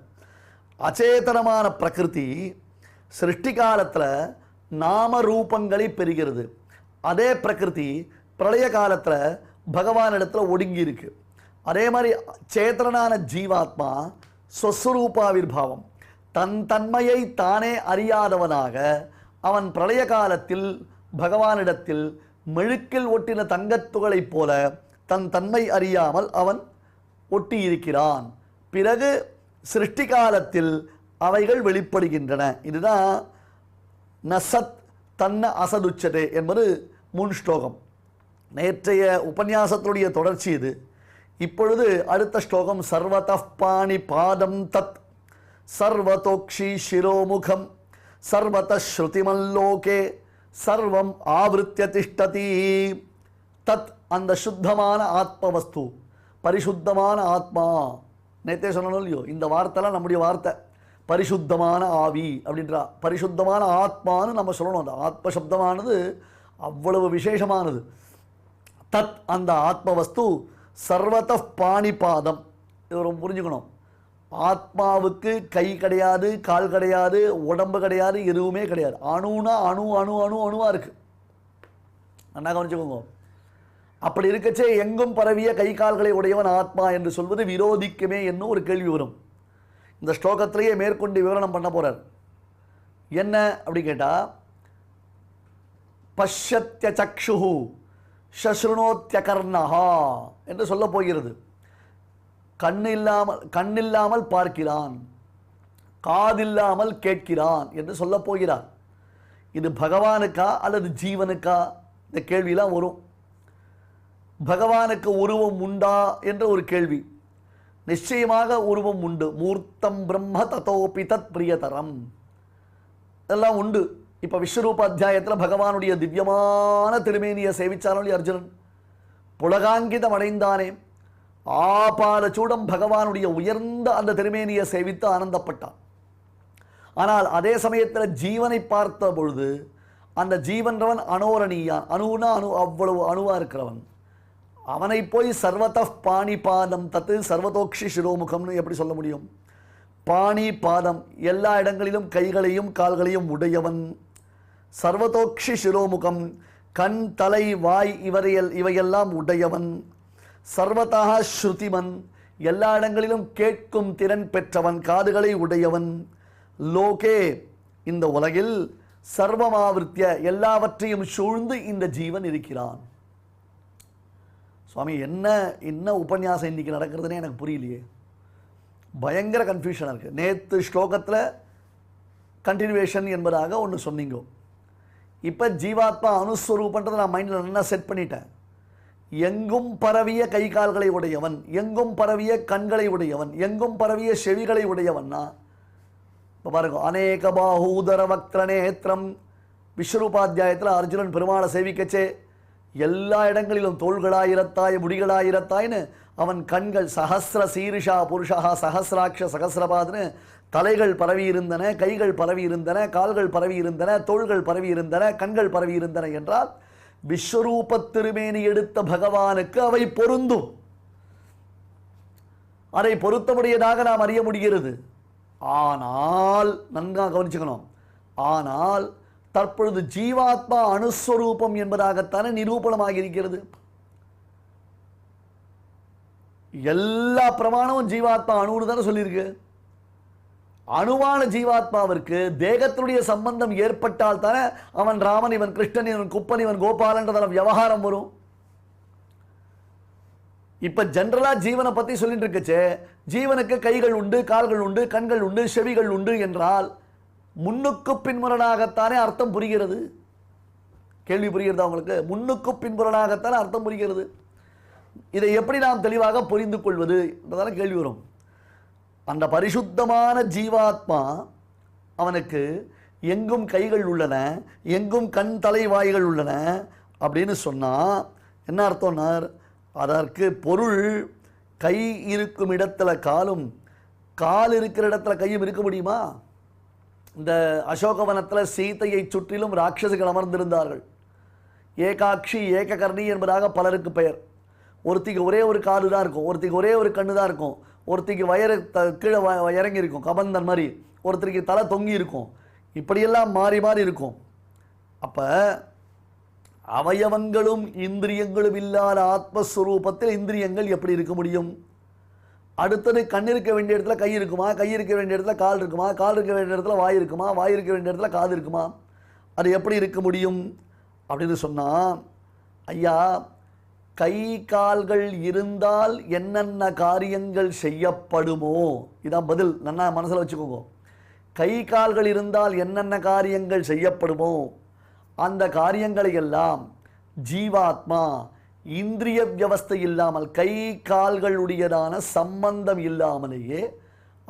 அச்சேதனமான பிரகிருதி சிருஷ்டி காலத்தில் நாம ரூபங்களை பெறுகிறது. அதே பிரகிருதி பிரளய காலத்தில் பகவானிடத்தில் ஒடுங்கி இருக்கு. அதே மாதிரி சேத்தனான ஜீவாத்மா ஸ்வஸ்வரூபாவிர்பாவம், தன் தன்மையை தானே அறியாதவனாக அவன் பிரளய காலத்தில் பகவானிடத்தில் மெழுக்கில் ஒட்டின தங்கத்துகளைப் போல தன் தன்மை அறியாமல் அவன் ஒட்டி இருக்கிறான். பிறகு சிருஷ்டி காலத்தில் அவைகள் வெளிப்படுகின்றன. இதுதான் நசத் தன்ன அசதுச்சதே என்பது 3 ஸ்லோகம். நேற்றைய உபன்யாசத்துடைய தொடர்ச்சி இது. இப்பொழுது அடுத்த ஸ்லோகம் சர்வதः பாணி பாதம் தத். சர்வதோக்ஷி சிரோமுகம் சர்வத ஸ்ருதிமல்லோகே சர்வம் ஆவருத்திய திஷ்டதி. தத் அந்த சுத்தமான ஆத்ம வஸ்து, பரிசுத்தமான ஆத்மா. நேத்தே சொன்னோம் இல்லையோ, இந்த வார்த்தைலாம் நம்முடைய வார்த்தை. பரிசுத்தமான ஆவி அப்படின்றா, பரிசுத்தமான ஆத்மான்னு நம்ம சொல்லணும். அந்த ஆத்ம சப்தமானது அவ்வளவு விசேஷமானது. தத் அந்த ஆத்ம வஸ்து சர்வத பாணிபாதம். இது ரொம்ப புரிஞ்சுக்கணும். ஆத்மாவுக்கு கை கிடையாது, கால் கிடையாது, உடம்பு கிடையாது, எதுவுமே கிடையாது. அணுனா அணு அணு அணு அணுவா இருக்கு. நல்லா கவனிச்சுக்கோங்க. அப்படி இருக்கச்சே எங்கும் பரவிய கை கால்களை உடையவன் ஆத்மா என்று சொல்வது விரோதிக்குமே என்னும் ஒரு கேள்வி வரும். இந்த ஸ்லோகத்திலேயே மேற்கொண்டு விவரணம் பண்ண போறார். என்ன அப்படி கேட்டா, பஷ்யத்ய சக்ஷுஹு சஸ்ருணோத்ய கர்ணஹா என்று சொல்ல போகிறது. கண்ணில்லாமல் பார்க்கிறான், காதில்லாமல் கேட்கிறான் என்று சொல்ல போகிறார். இது பகவானுக்கா அல்லது ஜீவனுக்கா? இந்த கேள்வியெல்லாம் வரும். பகவானுக்கு உருவம் உண்டா என்ற ஒரு கேள்வி. நிச்சயமாக உருவம் உண்டு. மூர்த்தம் பிரம்ம ததோபி தத் பிரியதரம், இதெல்லாம் உண்டு. இப்போ விஸ்வரூப அத்தியாயத்தில் பகவானுடைய திவ்யமான திருமேனியை சேவிச்சாலும் அர்ஜுனன் புலகாங்கிதம் அடைந்தானே. ஆபால சூடம் பகவானுடைய உயர்ந்த அந்த திருமேனியை சேவித்து ஆனந்தப்பட்டான். ஆனால் அதே சமயத்தில் ஜீவனை பார்த்த பொழுது அந்த ஜீவன்றவன் அனோரணியான். அணுனா அணு, அவ்வளவு அணுவா இருக்கிறவன். அவனை போய் சர்வத பாணி பாதம் தத்து சர்வதோக்ஷி சிரோமுகம்னு எப்படி சொல்ல முடியும்? பாணி பாதம், எல்லா இடங்களிலும் கைகளையும் கால்களையும் உடையவன். சர்வதோக்ஷி சிரோமுகம், கண் தலை வாய் இவையெல்லாம் உடையவன். சர்வதா ஸ்ருதிமன், எல்லா இடங்களிலும் கேட்கும் திறன் பெற்றவன், காதுகளை உடையவன். லோகே, இந்த உலகில் சர்வமாவிருத்திய, எல்லாவற்றையும் சூழ்ந்து இந்த ஜீவன் இருக்கிறான். சுவாமி, என்ன உபன்யாசம் இன்னைக்கு நடக்கிறதுனே எனக்கு புரியலையே, பயங்கர கன்ஃபியூஷனாக இருக்குது. நேற்று ஸ்லோகத்தில் கண்டினியூவேஷன் என்பதாக ஒன்று சொன்னீங்க. இப்போ ஜீவாத்மா அனுஸ்வரூபன்றதை நான் மைண்டில் நல்லா செட் பண்ணிட்டேன். எங்கும் பரவிய கை கால்களை உடையவன், எங்கும் பரவிய கண்களை உடையவன், எங்கும் பரவிய செவிகளை உடையவன்னா, இப்போ பாருங்க, அநேக பாகூதர வக்ர நேத்திரம். விஸ்வரூபாத்தியாயத்தில் அர்ஜுனன் பெருமாளை சேவிக்கச்சே எல்லா இடங்களிலும் தோள்களாயிரத்தாய் முடிகளாயிரத்தாய்னு அவன் கண்கள் சஹஸ்ர சீரிஷா புருஷா சஹஸ்ராட்ச சகசிரபாதுன்னு தலைகள் பரவி இருந்தன, கைகள் பரவி இருந்தன, கால்கள் பரவி இருந்தன, தோள்கள் பரவி இருந்தன, கண்கள் பரவி இருந்தன என்றால் விஸ்வரூப திருமேனி எடுத்த பகவானுக்கு அவை பொருந்தும். அதை பொருத்தமுடையதாக நாம் அறிய முடிகிறது. ஆனால் நன்றாக கவனிச்சுக்கணும், ஆனால் தற்பொழுது ஜீவாத்மா அணுஸ்வரூபம் என்பதாகத்தானே நிரூபணமாக இருக்கிறது. எல்லா பிரமாணமும் ஜீவாத்மா அணுன்னு தானே சொல்லியிருக்கு. அணுவான ஜீவாத்மாவிற்கு தேகத்தினுடைய சம்பந்தம் ஏற்பட்டால் தானே அவன் ராமன், இவன் கிருஷ்ணன், இவன் குப்பன், இவன் கோபாலன்றதான விவகாரம் வரும். இப்ப ஜெனரலா ஜீவனை பத்தி சொல்லிட்டு இருக்கச்சே, ஜீவனுக்கு கைகள் உண்டு, கால்கள் உண்டு, கண்கள் உண்டு, செவிகள் உண்டு என்றால் முன்னுக்கு பின்முரணாகத்தானே அர்த்தம் புரிகிறது. கேள்வி புரிகிறதா உங்களுக்கு? முன்னுக்கு பின்புறனாகத்தானே அர்த்தம் புரிகிறது. இதை எப்படி நாம் தெளிவாக புரிந்து கொள்வது என்றதான கேள்வி வரும். அந்த பரிசுத்தமான ஜீவாத்மா அவனுக்கு எங்கும் கைகள் உள்ளன, எங்கும் கண் தலை வாய்கள் உள்ளன அப்படின்னு சொன்னால் என்ன அர்த்தம்னார்? அதற்கு பொருள் கை இருக்கும் இடத்துல காலும், கால் இருக்கிற இடத்துல கையும் இருக்க முடியுமா? இந்த அசோகவனத்தில் சீதையை சுற்றிலும் ராட்சசுகள் அமர்ந்திருந்தார்கள். ஏகாட்சி ஏககர்ணி என்பதாக பலருக்கு பெயர். ஒருத்திக்கு ஒரே ஒரு காது தான் இருக்கும், ஒருத்திக்கு ஒரே ஒரு கண்ணு தான் இருக்கும், ஒருத்திக்கு வயறு கீழே இறங்கி இருக்கும் கபந்தன் மாதிரி, ஒருத்தருக்கு தலை தொங்கி இருக்கும். இப்படியெல்லாம் மாறி மாறி இருக்கும். அப்போ அவயவங்களும் இந்திரியங்களும் இல்லாத ஆத்மஸ்வரூபத்தில் இந்திரியங்கள் எப்படி இருக்க முடியும்? அடுத்தது கண் இருக்க வேண்டிய இடத்துல கை இருக்குமா? கை இருக்க வேண்டிய இடத்துல கால் இருக்குமா? கால் இருக்க வேண்டிய இடத்துல வாய் இருக்குமா? வாய் இருக்க வேண்டிய இடத்துல காது இருக்குமா? அது எப்படி இருக்க முடியும் அப்படின்னு சொன்னால், ஐயா, கை கால்கள் இருந்தால் என்னென்ன காரியங்கள் செய்யப்படுமோ, இதான் பதில். நல்லா மனசில் வச்சுக்கோங்க. கை கால்கள் இருந்தால் என்னென்ன காரியங்கள் செய்யப்படுமோ அந்த காரியங்களை எல்லாம் ஜீவாத்மா இந்திரிய வியவஸ்தை இல்லாமல், கை கால்களுடையதான சம்பந்தம் இல்லாமலேயே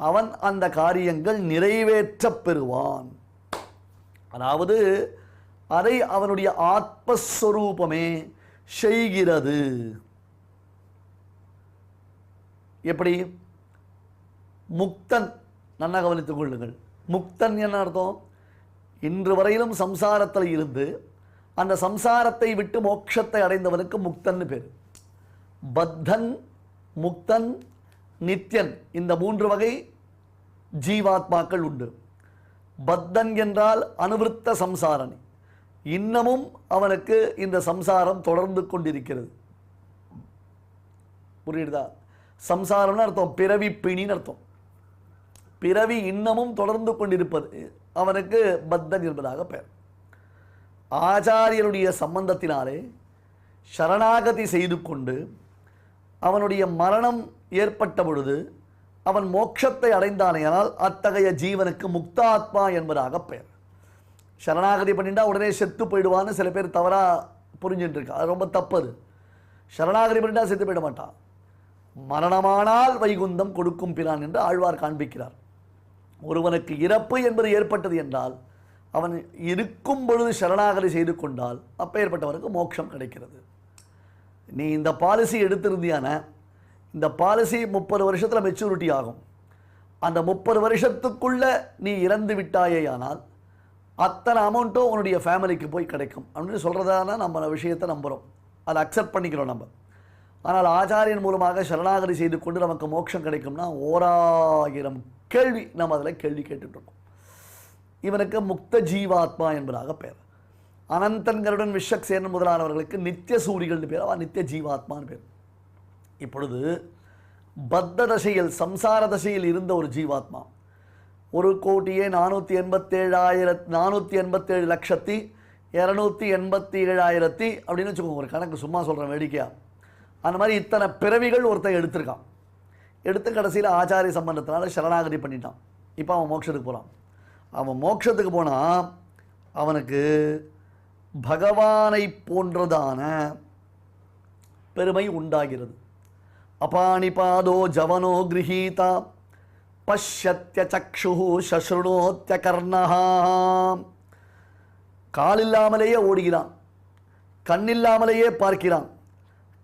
அவன் அந்த காரியங்கள் நிறைவேற்றப் பெறுவான். அதாவது அதை அவனுடைய ஆத்மஸ்வரூபமே செய்கிறது. எப்படி? முக்தன், நல்லா கவனித்துக் கொள்ளுங்கள். முக்தன் என்ன அர்த்தம்? இன்று வரையிலும் சம்சாரத்தில் இருந்து அந்த சம்சாரத்தை விட்டு மோட்சத்தை அடைந்தவனுக்கு முக்தன் பேர். பத்தன், முக்தன், நித்யன், இந்த 3 வகை ஜீவாத்மாக்கள் உண்டு. பத்தன் என்றால் அனுவிருத்த சம்சாரணி, இன்னமும் அவனுக்கு இந்த சம்சாரம் தொடர்ந்து கொண்டிருக்கிறது. புரியுதா? சம்சாரம்னு அர்த்தம் பிறவி பிணின்னு அர்த்தம். பிறவி இன்னமும் தொடர்ந்து கொண்டிருப்பது அவனுக்கு பத்தன் என்பதாக பெயர். ஆச்சாரியருடைய சம்பந்தத்தினாலே சரணாகதி செய்து கொண்டு அவனுடைய மரணம் ஏற்பட்ட பொழுது அவன் மோட்சத்தை அடைந்தானேயானால் அத்தகைய ஜீவனுக்கு முக்தாத்மா என்பதாக பெயர். சரணாகதி பண்ணிட்டா உடனே செத்து போயிடுவான்னு சில பேர் தவறாக புரிஞ்சுட்டு இருக்கா. அது ரொம்ப தப்பது. சரணாகதி பண்ணிட்டா செத்து போயிட மாட்டான். மரணமானால் வைகுந்தம் கொடுக்கும் பிரான் என்று ஆழ்வார் காண்பிக்கிறார். ஒருவனுக்கு இறப்பு என்பது ஏற்பட்டது என்றால் அவன் இருக்கும் பொழுது சரணாகதி செய்து கொண்டால் அப்பேற்பட்டவனுக்கு மோட்சம் கிடைக்கிறது. நீ இந்த பாலிசி எடுத்திருந்தியான இந்த பாலிசி 30 வருஷத்தில் மெச்சூரிட்டி ஆகும். அந்த 30 வருஷத்துக்குள்ளே நீ இறந்து விட்டாயேயானால் அத்தனை அமௌண்ட்டும் உன்னுடைய ஃபேமிலிக்கு போய் கிடைக்கும் அப்படின்னு சொல்கிறதான நம்ம விஷயத்தை நம்புகிறோம். அதை அக்செப்ட் பண்ணிக்கிறோம் நம்ம. ஆனால் ஆச்சாரியன் மூலமாக சரணாகதி செய்து கொண்டு நமக்கு மோட்சம் கிடைக்கும்னா 1000 கேள்வி நம்ம அதில் கேள்வி கேட்டுட்ருக்கோம். இவனுக்கு முக்த ஜீவாத்மா என்பதாக பெயர். அனந்தன், கருடன், விஸ்வக்சேனன் முதலானவர்களுக்கு நித்திய சூரிகள்னு பேர். அவன் நித்திய ஜீவாத்மான்னு பேர். இப்பொழுது பத்த தசையில், சம்சார தசையில் இருந்த ஒரு ஜீவாத்மா 1,487,287,287 அப்படின்னு வச்சுக்கோங்க. ஒரு கணக்கு சும்மா சொல்கிறேன் வேடிக்கையா. அந்த மாதிரி இத்தனை பிறவிகள் ஒருத்தன் எடுத்திருக்கான். எடுத்து கடைசியில் ஆச்சாரிய சம்பந்தத்தினால சரணாகதி பண்ணிட்டான். இப்போ அவன் மோட்சத்துக்கு போகிறான். அவன் மோட்சத்துக்கு போனால் அவனுக்கு பகவானை போன்றதான பெருமை உண்டாகிறது. அபாணிபாதோ ஜவனோ கிரகீதா பஷ்யத்ய சக்ஷு சஸ்ருணோத்ய கர்ணஹா. காலில்லாமலேயே ஓடுகிறான், கண்ணில்லாமலேயே பார்க்கிறான்,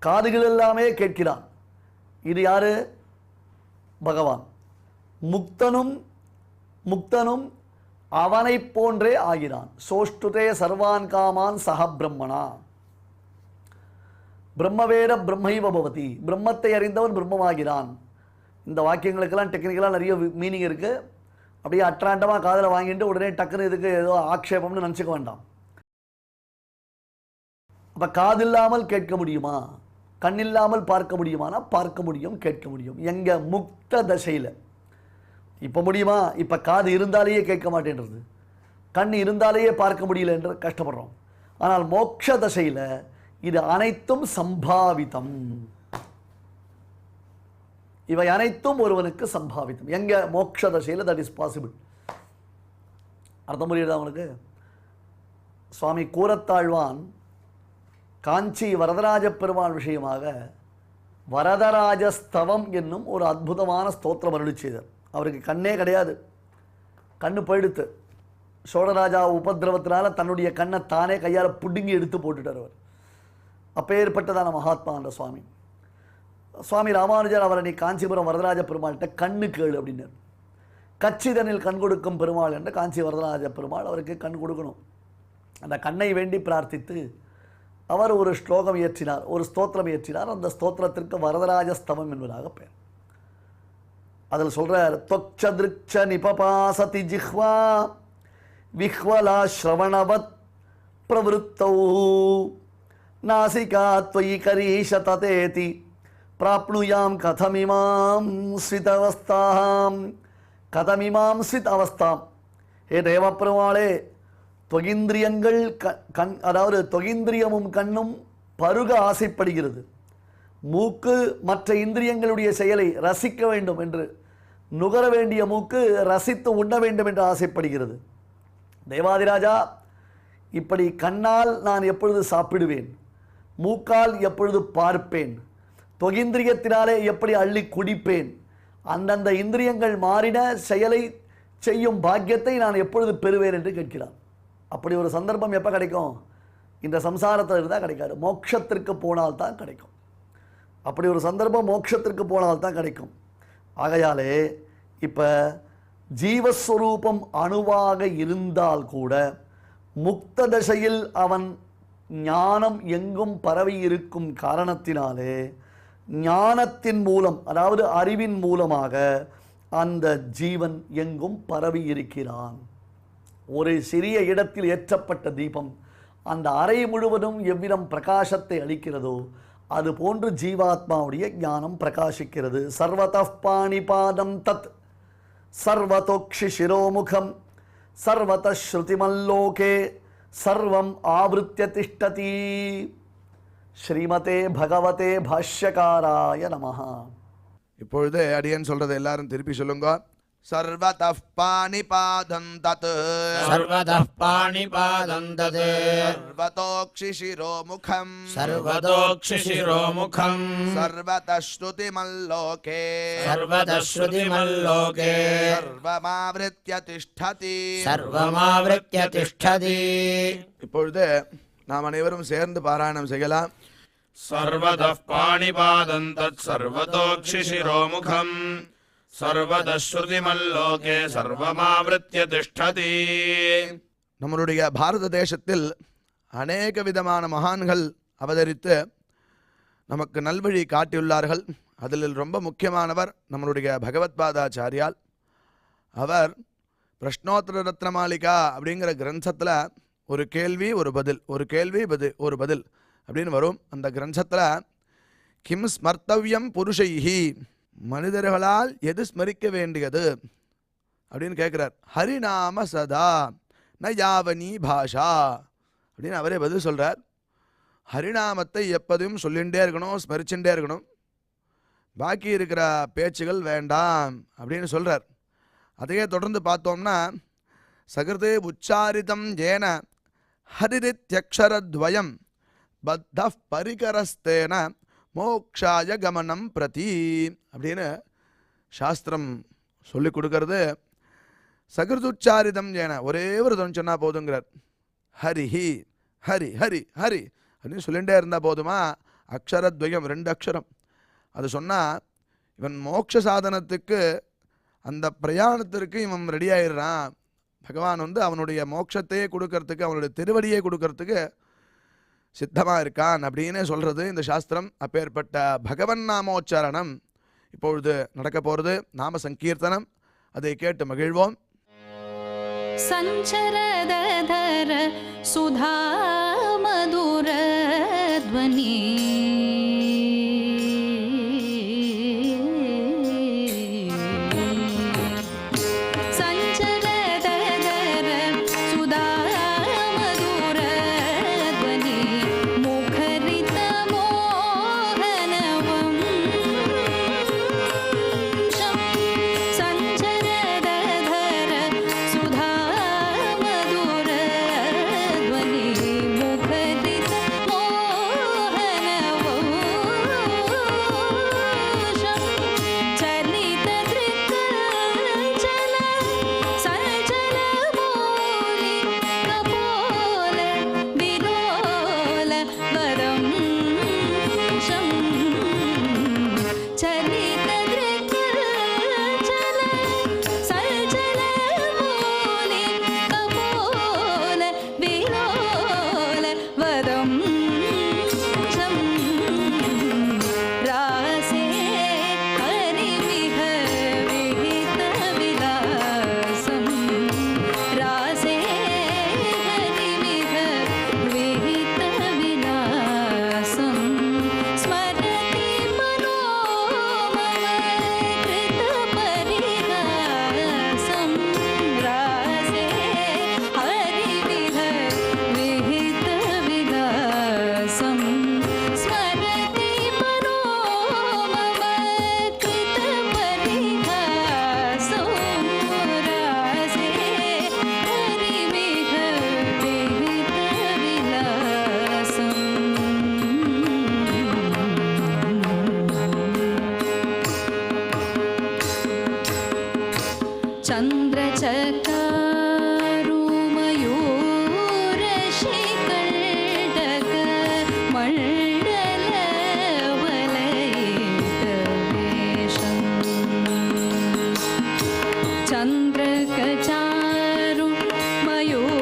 காதுகள் எல்லாமே கேட்கிறான். இது யாரு? பகவான். முக்தனும் அவனை போன்றே ஆகிறான். சோஷ்டுதே சர்வான் காமான் சஹ பிரம்மணா. பிரம்மவேத பிரம்மைவ பவதி. பிரம்மத்தை அறிந்தவன் பிரம்மமாகிறான். இந்த வாக்கியங்களுக்கெல்லாம் டெக்னிக்கலாக நிறைய மீனிங் இருக்குது. அப்படியே அட்ராண்டமாக காதில் வாங்கிட்டு உடனே டக்குன்னு இதுக்கு ஏதோ ஆக்ஷேபம்னு நினச்சிக்க வேண்டாம். அப்போ காதில்லாமல் கேட்க முடியுமா? கண்ணில்லாமல் பார்க்க முடியுமானா பார்க்க முடியும், கேட்க முடியும். எங்கள் முக்த தசையில் இப்போ முடியுமா? இப்போ காது இருந்தாலேயே கேட்க மாட்டேன்றது, கண் இருந்தாலேயே பார்க்க முடியல என்று கஷ்டப்படுறோம். ஆனால் மோட்ச தசையில் இது அனைத்தும் சம்பாவிதம். இவை அனைத்தும் ஒருவனுக்கு சம்பாவிதம். எங்க? மோட்ச தசையில் தட் இஸ் பாசிபிள். அர்த்தம் புரியுதா அவனுக்கு? சுவாமி கூரத்தாழ்வான் காஞ்சி வரதராஜ பெருமாள் விஷயமாக வரதராஜஸ்தவம் என்னும் ஒரு அற்புதமான ஸ்தோத்திரம் அருளி செய்தார். அவருக்கு கண்ணே கிடையாது, கண்ணு போயிடுத்து. சோழராஜா உபதிரவத்தினால தன்னுடைய கண்ணை தானே கையால் புடுங்கி எடுத்து போட்டுட்டார் அவர். அப்பேற்பட்டதான மகாத்மா அந்த சுவாமி. சுவாமி ராமானுஜர் அவரை நீ காஞ்சிபுரம் வரதராஜ பெருமாள்கிட்ட கண்ணு கேளு அப்படின்னார். கச்சிதனில் கண் கொடுக்கும் பெருமாள் என்ற காஞ்சி வரதராஜ பெருமாள் அவருக்கு கண் கொடுக்கணும். அந்த கண்ணை வேண்டி பிரார்த்தித்து அவர் ஒரு ஸ்லோகம் இயற்றினார், ஒரு ஸ்தோத்திரம் இயற்றினார். அந்த ஸ்தோத்திரத்திற்கு வரதராஜஸ்தவம் என்பதாக பெயர். அதில் சொல்கிறார், தொக்ஷ திருக்ஷ நிபபாசதி ஜிஹ்வா விஹ்வலா ஸ்ரவணவத் பிரவருத்தௌ நாசிகா த்வயி கரீஷ ததேதி பிராப்னுயாம் கதமிமாம் ஸ்விதவஸ்தாம். கதமிமாம் ஸ்வித் அவஸ்தாம். ஹே தேவப்பெருமாளே, தொகிந்திரியங்கள் அதாவது தொகிந்திரியமும் கண்ணும் பருக ஆசைப்படுகிறது. மூக்கு மற்ற இந்திரியங்களுடைய செயலை ரசிக்க வேண்டும் என்று, நுகர வேண்டிய மூக்கு ரசித்து உண்ண வேண்டும் என்று ஆசைப்படுகிறது. தேவாதிராஜா, இப்படி கண்ணால் நான் எப்பொழுது சாப்பிடுவேன், மூக்கால் எப்பொழுது பார்ப்பேன், தொகிந்திரியத்தினாலே எப்படி அள்ளி குடிப்பேன், அந்தந்த இந்திரியங்கள் மாறின செயலை செய்யும் பாக்கியத்தை நான் எப்பொழுது பெறுவேன் என்று கேட்கிறான். அப்படி ஒரு சந்தர்ப்பம் எப்போ கிடைக்கும்? இந்த சம்சாரத்தில் இருந்தால் கிடைக்காது, மோட்சத்திற்கு போனால் தான் கிடைக்கும். அப்படி ஒரு சந்தர்ப்பம் மோட்சத்திற்கு போனால் தான் கிடைக்கும். ஆகையாலே இப்போ ஜீவஸ்வரூபம் அணுவாக இருந்தால் கூட முக்த தசையில் அவன் ஞானம் எங்கும் பரவி இருக்கும் காரணத்தினாலே ஞானத்தின் மூலம், அதாவது அறிவின் மூலமாக அந்த ஜீவன் எங்கும் பரவி இருக்கிறான். ஒரு சிறிய இடத்தில் ஏற்றப்பட்ட தீபம் அந்த அறை முழுவதும் எவ்விதம் பிரகாசத்தை அளிக்கிறதோ அது போன்று ஜீவாத்மாவுடைய ஞானம் பிரகாசிக்கிறது. சர்வதః பாணிபாதம் தத் சர்வதோக்ஷி சிரோமுகம் சர்வத ஸ்ருதிமல்லோகே சர்வம் ஆவృత్య திஷ்டதி. ஸ்ரீமதே பகவதே பாஷ்யகாராய நமஹ. இப்பொழுது அடியன் சொல்றதை எல்லாரும் திருப்பி சொல்லுங்க. சர்வதః பாணிபாதம் தத் சர்வதः பாணிபாதம் தத் சர்வதோக்ஷி சிரோமுகம் சர்வதோக்ஷி சிரோமுகம் சர்வதः ஸ்ருதிமல்லோகே சர்வதः ஸ்ருதிமல்லோகே சர்வமாவ்ருத்ய திஷ்டதி. சர்வமாவ்ருத்ய திஷ்டதி. இப்பொழுது நாம் அனைவரும் சேர்ந்து பாராயணம் செய்யலாம். சர்வதः பாணிபாதம் தத் சர்வதோக்ஷி சிரோமுகம் சர்வதः ஸ்ருதிமல்லோகே சர்வமாவ்ருத்ய திஷ்டதி. நம்மளுடைய பாரத தேசத்தில் அநேக விதமான மகான்கள் அவதரித்து நமக்கு நல்வழி காட்டியுள்ளார்கள். அதில் ரொம்ப முக்கியமானவர் நம்மளுடைய பகவத்பாதாச்சாரியால். அவர் பிரஷ்னோத்தர ரத்னமாலிகா அப்படிங்கிற கிரந்தத்தில் ஒரு கேள்வி ஒரு பதில், ஒரு கேள்வி ஒரு பதில் அப்படின்னு வரும். அந்த கிரந்தத்தில் கிம் ஸ்மர்த்தவ்யம் புருஷைஹி, மனிதர்களால் எது ஸ்மரிக்க வேண்டியது அப்படின்னு கேட்குறார். ஹரிநாம சதா ந யாவனி பாஷா அப்படின்னு அவரே பதில் சொல்கிறார். ஹரிநாமத்தை எப்போதும் சொல்லிகிட்டே இருக்கணும், ஸ்மரிச்சுட்டே இருக்கணும், பாக்கி இருக்கிற பேச்சுகள் வேண்டாம் அப்படின்னு சொல்கிறார். அதையே தொடர்ந்து பார்த்தோம்னா சகிருதே உச்சாரிதம் ஏன ஹரிரித்யக்ஷரத்வயம் பத்த பரிகரஸ்தேன மோக்ஷாய கமனம் பிரதி அப்படின்னு சாஸ்திரம் சொல்லி கொடுக்கறது. சகிருதுச்சாரிதம் ஏன ஒரே ஒரு தொன் சொன்னால் போதுங்கிறார். ஹரிஹி ஹரி ஹரி ஹரி அப்படின்னு சொல்லிகிட்டே இருந்தால் போதுமா? அக்ஷரத்வயம், 2 அக்ஷரம். அது சொன்னால் இவன் மோட்ச சாதனத்துக்கு அந்த பிரயாணத்திற்கு இவன் ரெடி ஆயிடுறான். பகவான் அவனுடைய மோட்சத்தையே கொடுக்கறதுக்கு, அவனுடைய திருவடியை கொடுக்கறதுக்கு சித்தமாக இருக்கான் அப்படின்னு சொல்கிறது இந்த சாஸ்திரம். அப்பேற்பட்ட பகவன் நாமோச்சாரணம் இப்பொழுது நடக்க போகிறது. நாம சங்கீர்த்தனம், அதை கேட்டு மகிழ்வோம். சஞ்சரதர சுதா மதுர த்வனி చలిత దృక్జల సజల మూలి चन्द्रकचारु मयूरशिकण्डक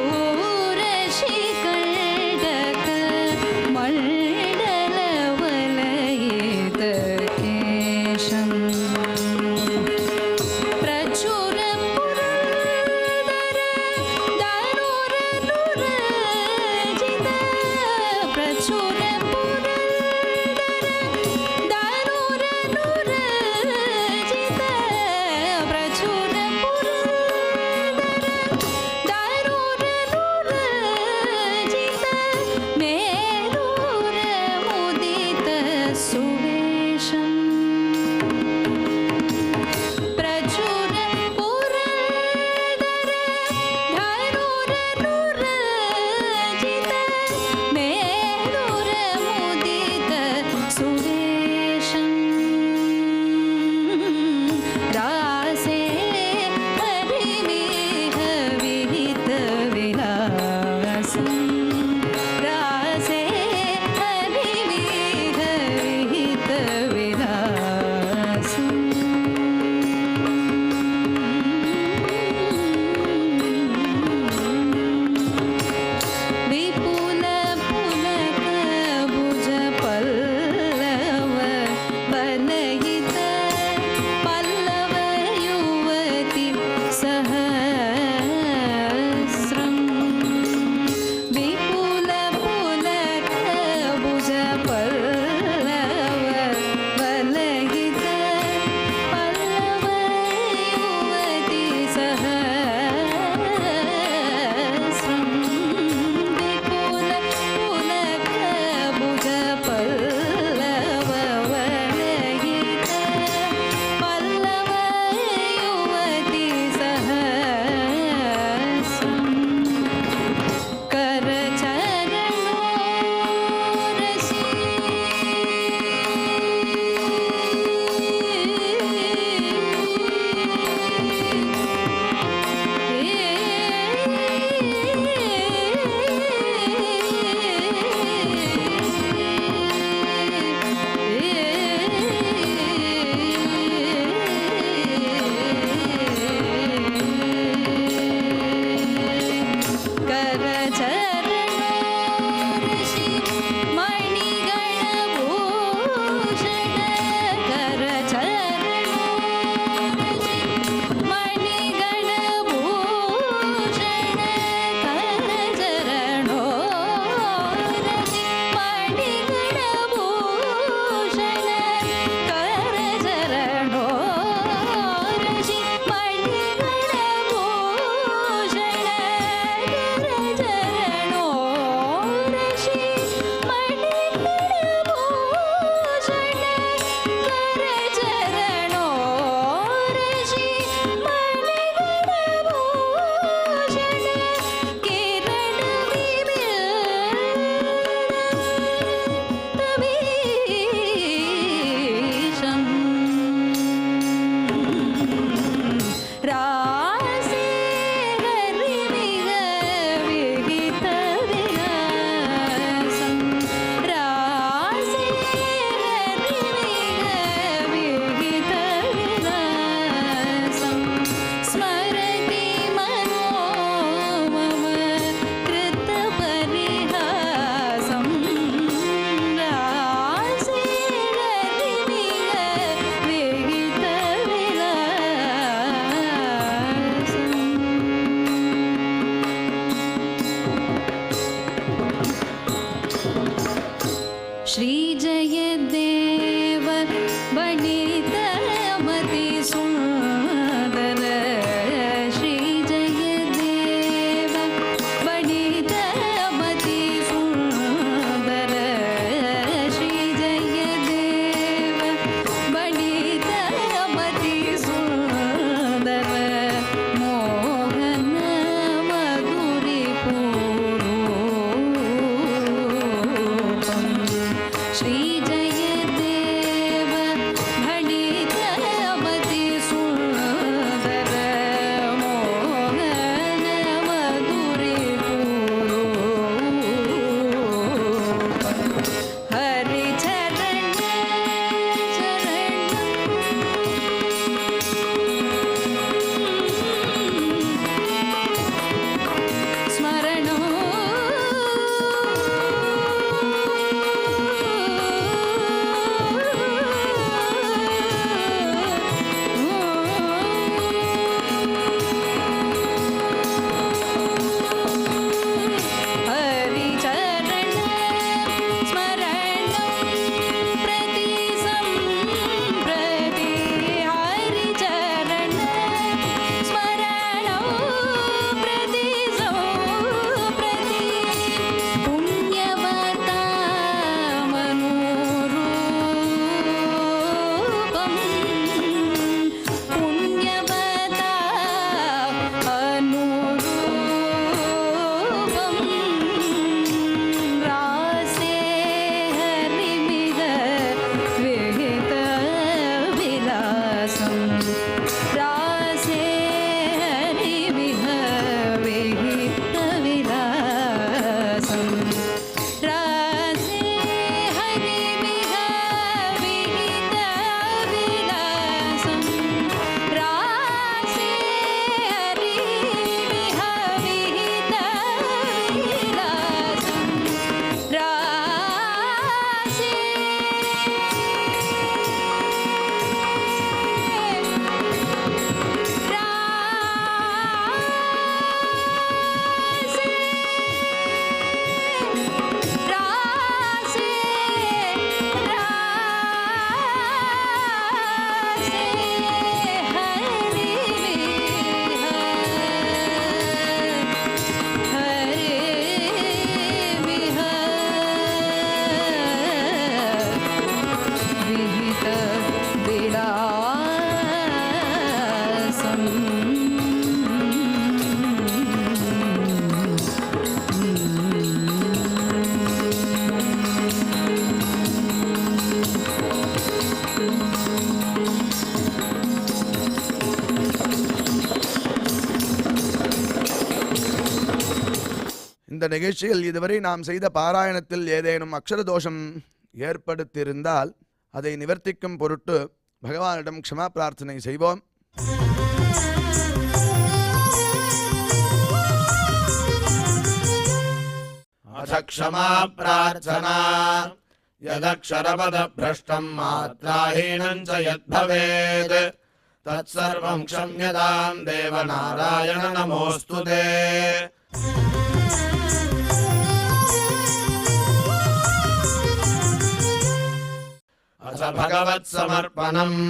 मण्डलवलयितकेशम् प्रचुरपुरन्दर இந்த நிகழ்ச்சியில் இதுவரை நாம் செய்த பாராயணத்தில் ஏதேனும் அக்ஷர தோஷம் ஏற்படுத்தியிருந்தால் அதை நிவர்த்திக்கும் பொருட்டு பகவானிடம் க்ஷமா பிரார்த்தனை செய்வோம். अथ क्षमा प्रार्थना यदक्षरपदभ्रष्टम् मात्राहीनम् च यद्भवेत् तत्सर्वम् क्षम्यताम् देवनारायण नमोऽस्तु ते। अथ भगवत्समर्पणम्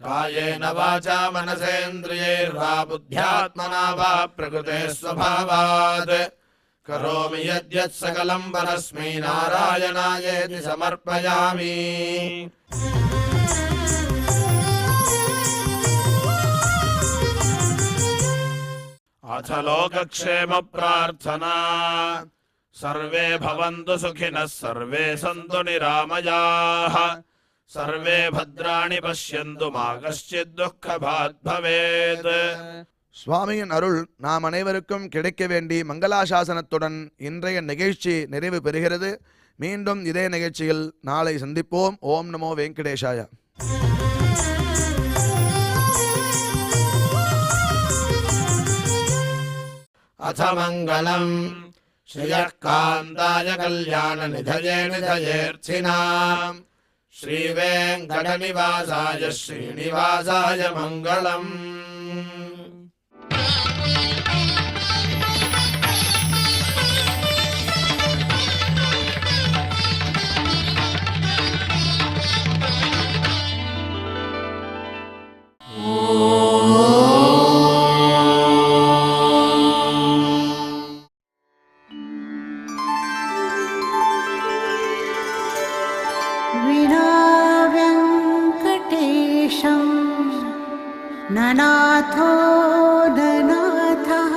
कायेन वाचा मनसेन्द्रियैर्वा बुद्ध्यात्मना वा प्रकृते स्वभावात् करोमि यद्यत् सकलं परस्मै नारायणायेति समर्पयामि। अथ लोकक्षेम प्रार्थना सर्वे भवन्तु सुखिनः सर्वे सन्तु निरामयाः सर्वे भद्राणि पश्यन्तु मा कश्चित् दुःखभाग् भवेत्। சுவாமியின் அருள் நாம் அனைவருக்கும் கிடைக்க வேண்டி மங்களாசாசனத்துடன் இன்றைய நிகழ்ச்சி நிறைவு பெறுகிறது. மீண்டும் இதே நிகழ்ச்சியில் நாளை சந்திப்போம். ஓம் நமோ வெங்கடேஷாய. अथ मङ्गलम् श्रियः कान्ताय कल्याणनिधये निधयेऽर्थिनाम् श्रीवेङ्कटनिवासाय श्रीनिवासाय मङ्गलम्। विना वेङ्कटेशं ननाथो ननाथः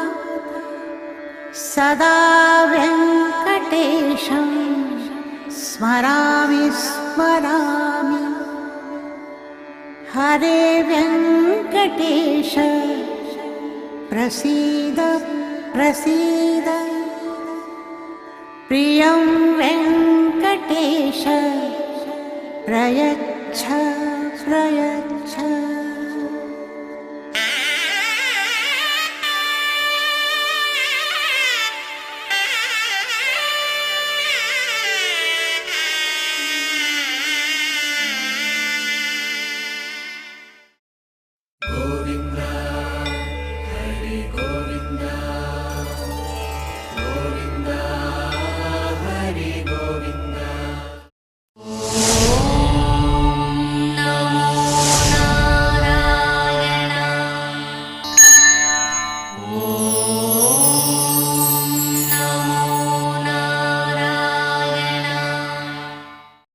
सदा वेङ्कटेशं स्मरामि स्मरामि। हरे वेङ्कटेश प्रसीद प्रसीद प्रियं वेङ्कटेश प्रयच्छ प्रयच्छ।